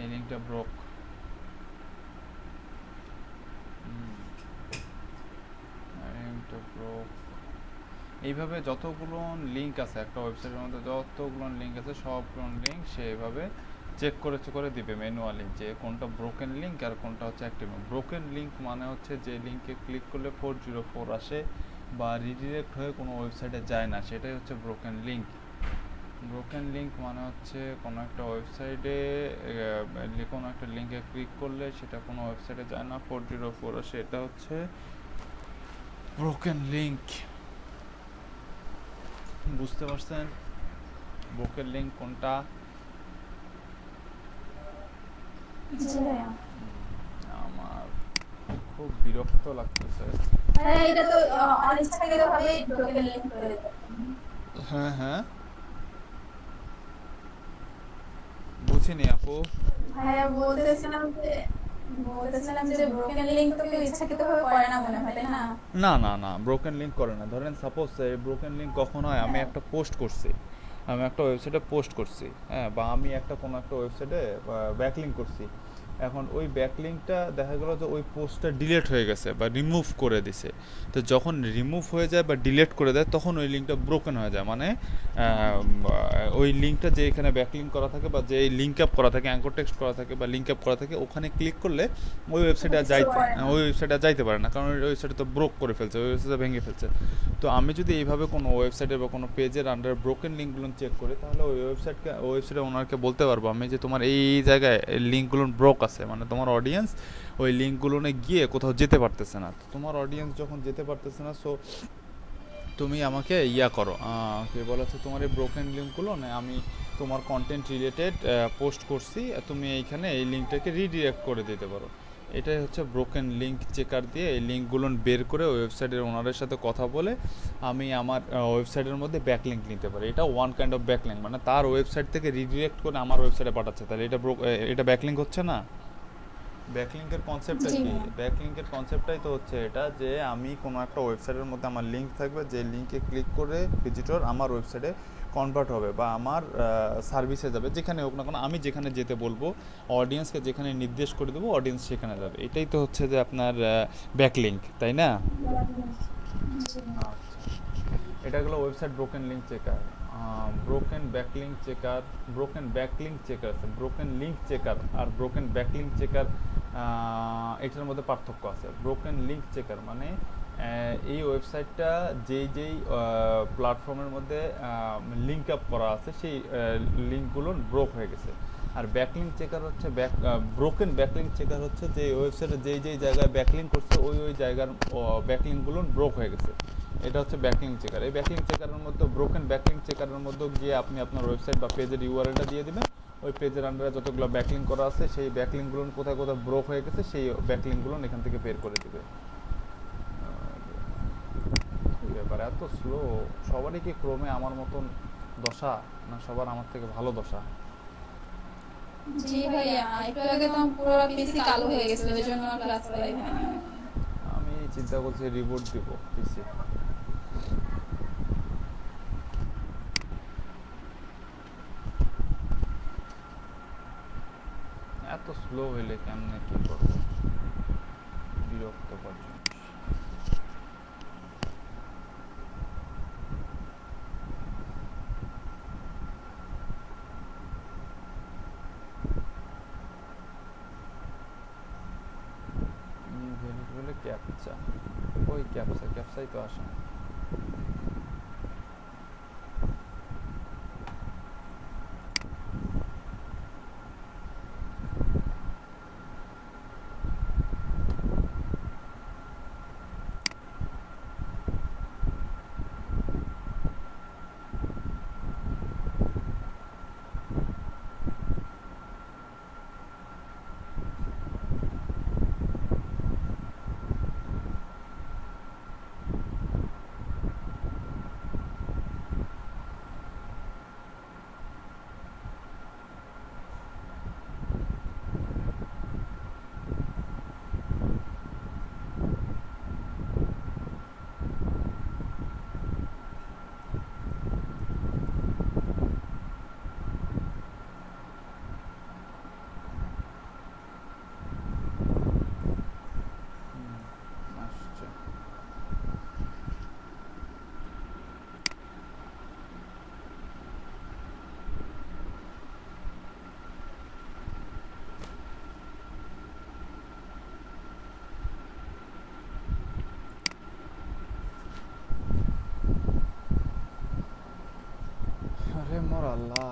এই লিঙ্কটা ব্রোক। লিঙ্কটা ব্রোক। এইভাবে যতগুলো লিঙ্ক আছে একটা ওয়েবসাইটের মধ্যে, যতগুলো লিঙ্ক আছে সবগুলো লিঙ্ক সে এভাবে চেক করে দিবে ম্যানুয়ালি, যে কোনটা ব্রোকেন লিঙ্ক আর কোনটা হচ্ছে অ্যাক্টিভ। ব্রোকেন লিঙ্ক মানে হচ্ছে যে লিঙ্কে ক্লিক করলে 404 আসে বা রিডিরেক্ট হয়ে কোনো ওয়েবসাইটে যায় না, সেটাই হচ্ছে ব্রোকেন লিঙ্ক। ব্রোকেন লিঙ্ক মানে হচ্ছে কোনো একটা ওয়েবসাইটে কোনো একটা লিঙ্কে ক্লিক করলে সেটা কোনো ওয়েবসাইটে যায় না, 404 আসে, এটা হচ্ছে ব্রোকেন লিঙ্ক। বুঝতে পারছেন ব্রোকেন লিঙ্ক কোনটা? আমার খুব বিরক্ত লাগতেছে। এটা তো অনিচ্ছাকৃতভাবে ব্রোকেন লিংক করে দিতে। হ্যাঁ হ্যাঁ বুঝিনি আপু। হ্যাঁ বলতেছিলাম যে ব্রোকেন লিংক তো কেউ ইচ্ছাকৃতভাবে করে না মনে হয়, তাই না? না না না, ব্রোকেন লিঙ্ক করে না। ধরেন সাপোজ ব্রোকেন লিঙ্ক কখন হয়, আমি একটা পোস্ট করছি, আমি একটা ওয়েবসাইটে পোস্ট করছি, হ্যাঁ, বা আমি একটা কোনো একটা ওয়েবসাইটে ব্যাকলিঙ্ক করছি। এখন ওই ব্যাকলিঙ্কটা দেখা গেল যে ওই পোস্টটা ডিলিট হয়ে গেছে বা রিমুভ করে দিছে। তো যখন রিমুভ হয়ে যায় বা ডিলিট করে দেয় তখন ওই লিঙ্কটা ব্রোকেন হয়ে যায়। মানে ওই লিঙ্কটা যে এখানে ব্যাকলিঙ্ক করা থাকে বা যে লিঙ্ক আপ করা থাকে, অ্যাঙ্কর টেক্সট করা থাকে বা লিঙ্ক আপ করা থাকে, ওখানে ক্লিক করলে ওই ওয়েবসাইটে যাইতে পারে না, কারণ ওই ওয়েবসাইটে তো ব্রোক করে ফেলছে, ওই ওয়েবসাইটে ভেঙে ফেলছে। তো আমি যদি এইভাবে কোনো ওয়েবসাইটে বা কোনো পেজের আন্ডার ব্রোকেন লিঙ্কগুলো চেক করি, তাহলে ওই ওয়েবসাইটে ওনারকে বলতে পারবো আমি যে তোমার এই জায়গায় লিঙ্কগুলো ব্রোক আছে, মানে তোমার অডিয়েন্স ওই লিঙ্কগুলোনে গিয়ে কোথাও যেতে পারতেছে না। তোমার অডিয়েন্স যখন যেতে পারতেছে না, সো তুমি আমাকে করো, কি বলা হচ্ছে, তোমার এই ব্রোকেন লিঙ্কগুলো না, আমি তোমার কন্টেন্ট রিলেটেড পোস্ট করছি, তুমি এইখানে এই লিঙ্কটাকে রিডিরেক্ট করে দিতে পারো। এটাই হচ্ছে ব্রোকেন লিঙ্ক চেকার দিয়ে এই লিঙ্কগুলো বের করে ওয়েবসাইটের ওনারের সাথে কথা বলে আমি আমার ওয়েবসাইটের মধ্যে ব্যাকলিঙ্ক নিতে পারি। এটা ওয়ান কাইন্ড অফ ব্যাকলিঙ্ক, মানে তার ওয়েবসাইট থেকে রিডিরেক্ট করে আমার ওয়েবসাইটে পাঠাচ্ছে, তাহলে এটা ব্যাকলিঙ্ক হচ্ছে না? ব্যাকলিঙ্কের কনসেপ্টটা কি? ব্যাকলিঙ্কের কনসেপ্টটাই তো হচ্ছে এটা, যে আমি কোনো একটা ওয়েবসাইটের মধ্যে আমার লিঙ্ক থাকবে, যে লিঙ্কে ক্লিক করে ভিজিটর আমার ওয়েবসাইটে কনভার্ট হবে বা আমার সার্ভিসে যাবে, যেখানে হোক না কেন, আমি যেখানে যেতে বলবো, অডিয়েন্সকে যেখানে নির্দেশ করে দেবো, অডিয়েন্স সেখানে যাবে। এটাই তো হচ্ছে যে আপনার ব্যাকলিঙ্ক, তাই না? এটা হলো website broken link checker. Broken backlink checker, broken backlink checker আছে, ব্রোকেন লিঙ্ক চেকার আর ব্রোকেন ব্যাকলিঙ্ক চেকার, এটার মধ্যে পার্থক্য আছে। ব্রোকেন লিঙ্ক চেকার মানে এই ওয়েবসাইটটা যেই প্ল্যাটফর্মের মধ্যে লিঙ্ক আপ করা আছে সেই লিঙ্কগুলো ব্রোক হয়ে গেছে। আর ব্যাকলিঙ্ক চেকার হচ্ছে ব্রোকেন ব্যাকলিঙ্ক চেকার হচ্ছে যে ওয়েবসাইটে যেই জায়গায় ব্যাকলিঙ্ক করছে ওই জায়গার ব্যাকলিঙ্কগুলো ব্রোক হয়ে গেছে, এটা হচ্ছে ব্যাকলিঙ্ক চেকার। এই ব্যাকলিঙ্ক চেকারের মধ্যে ব্রোকেন ব্যাকলিঙ্ক চেকারের মধ্যে গিয়ে আপনি আপনার ওয়েবসাইট বা পেজের ইউআরএলটা দিয়ে দিবেন, ওই পেজের আন্ডারে যতগুলো ব্যাকলিঙ্ক করা আছে সেই ব্যাকলিঙ্কগুলো কোথায় কোথায় ব্রোক হয়ে গেছে সেই ব্যাকলিঙ্কগুলো এখান থেকে বের করে দিবে। কি ব্যাপার এত স্লো? সবারই কি ক্রমে আমার মতন দশা, না সবার আমার থেকে ভালো দশা? জি ভাইয়া, একটু আগে তো পুরো পিসি কালো হয়ে গেছিল, ওই জন্য ক্লাস করাই হয়নি। আমি চিন্তা করছি রিবোট দিব পিসি। এত স্লো হইলে কেমনে কি করবো, বিরক্তকর জিনিস। বলে ক্যাপচা, ওই ক্যাপচাই তো আসে না। আসছে। আরে মোর আল্লাহ,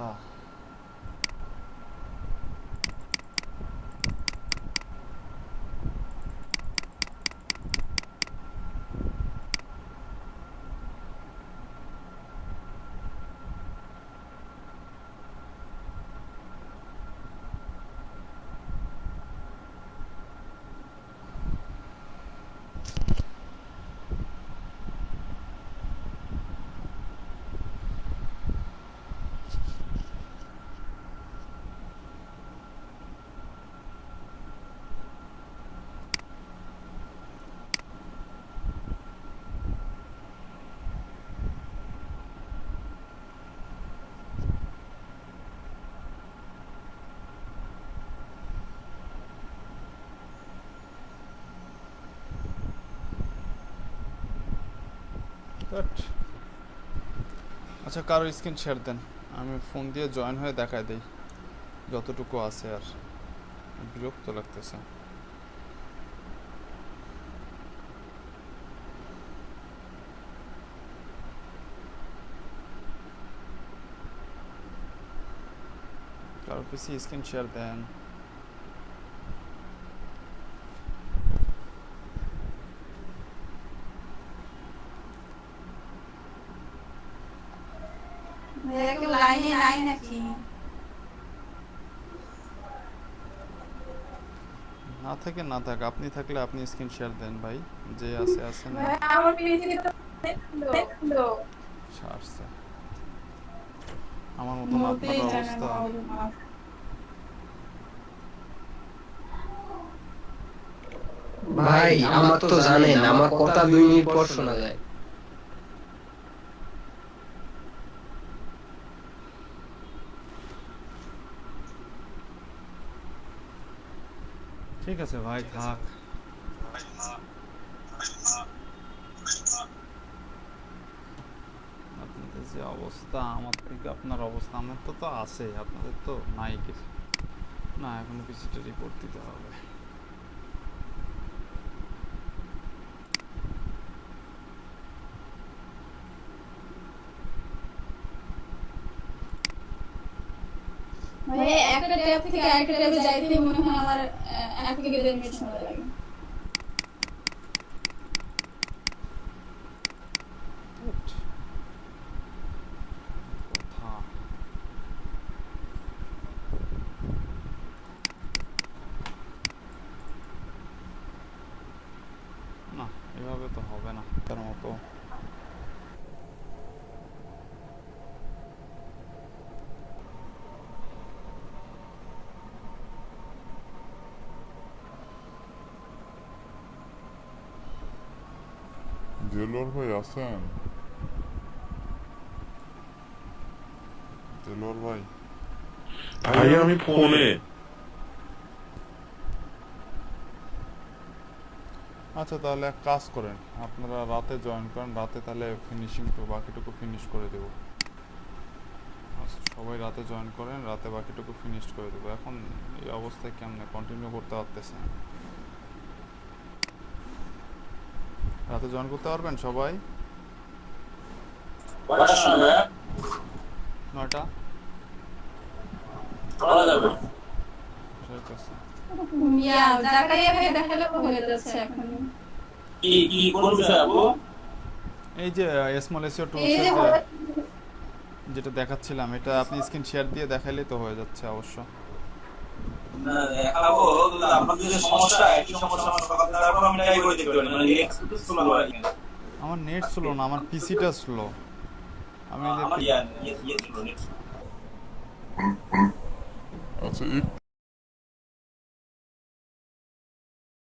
আচ্ছা কারো স্ক্রিন শেয়ার দেন, আমি ফোন দিয়ে জয়েন হয়ে দেখায় দেই যতটুকু আছে। আর বিরক্ত লাগতেছে। কারো পিসি স্ক্রিন শেয়ার দেন। লাইনে নাই নাকি? না থাকে না থাক, আপনি থাকলে আপনি স্ক্রিন শেয়ার দেন ভাই, যে আছে আছে না। আমার পিসি তো ছাড়ছে আমার মতন আপনার অবস্থা। ভাই আমার তো জানেন আমার কথা 2 মিনিট পর শোনা যায়। ঠিক আছে ভাই থাক। আপনাদের যে অবস্থা আমার থেকে আপনার অবস্থা, আমার তো আছে, আপনাদের তো নাই কিছু না। এখন পিসিটা রিপোর্ট দিতে হবে। ভাই একটা ট্যাব থেকে আরেকটা ট্যাবে যাইতেই মনে হয় আমার 1 থেকে 1.5 মিনিট সময় লাগে। কথা না, এভাবে তো হবে না তার মতো। দেলোয়ার ভাই আছেন? দেলোয়ার ভাই, ভাই আমি ফোনে। আচ্ছা তাহলে এক কাজ করেন, আপনারা রাতে জয়েন করেন, রাতে তাহলে ফিনিশিং তো বাকিটুকু ফিনিশ করে দেবো। আচ্ছা সবাই রাতে জয়েন করেন, রাতে বাকিটুকু ফিনিশ করে দেবো। এখন এই অবস্থায় কেমনে কন্টিনিউ করতে পারতেছেন? রাতে জয়েন করতে পারবেন সবাই? 9টা ঠিক আছে। জাকারিয়া ভাই দেখালে হয়ে যাচ্ছে এখন। কি কোন বিষয় আপু? এই যে স্মল এসইও টুলস এই যে যেটা দেখাচ্ছিলাম, এটা আপনি স্ক্রিন শেয়ার দিয়ে দেখাইলে তো হয়ে যাচ্ছে অবশ্য। না দেখাবো, কিন্তু আপনাদের যে সমস্যা এই সমস্যা আমার সকাল থেকে তারপর আমি ট্রাই করে দেখতে পারি, মানে নেক্সট একটু স্লো হয়। আমার নেট স্লো না, আমার পিসিটা স্লো। আমি আমার ইয়ে স্লো নেট। আচ্ছা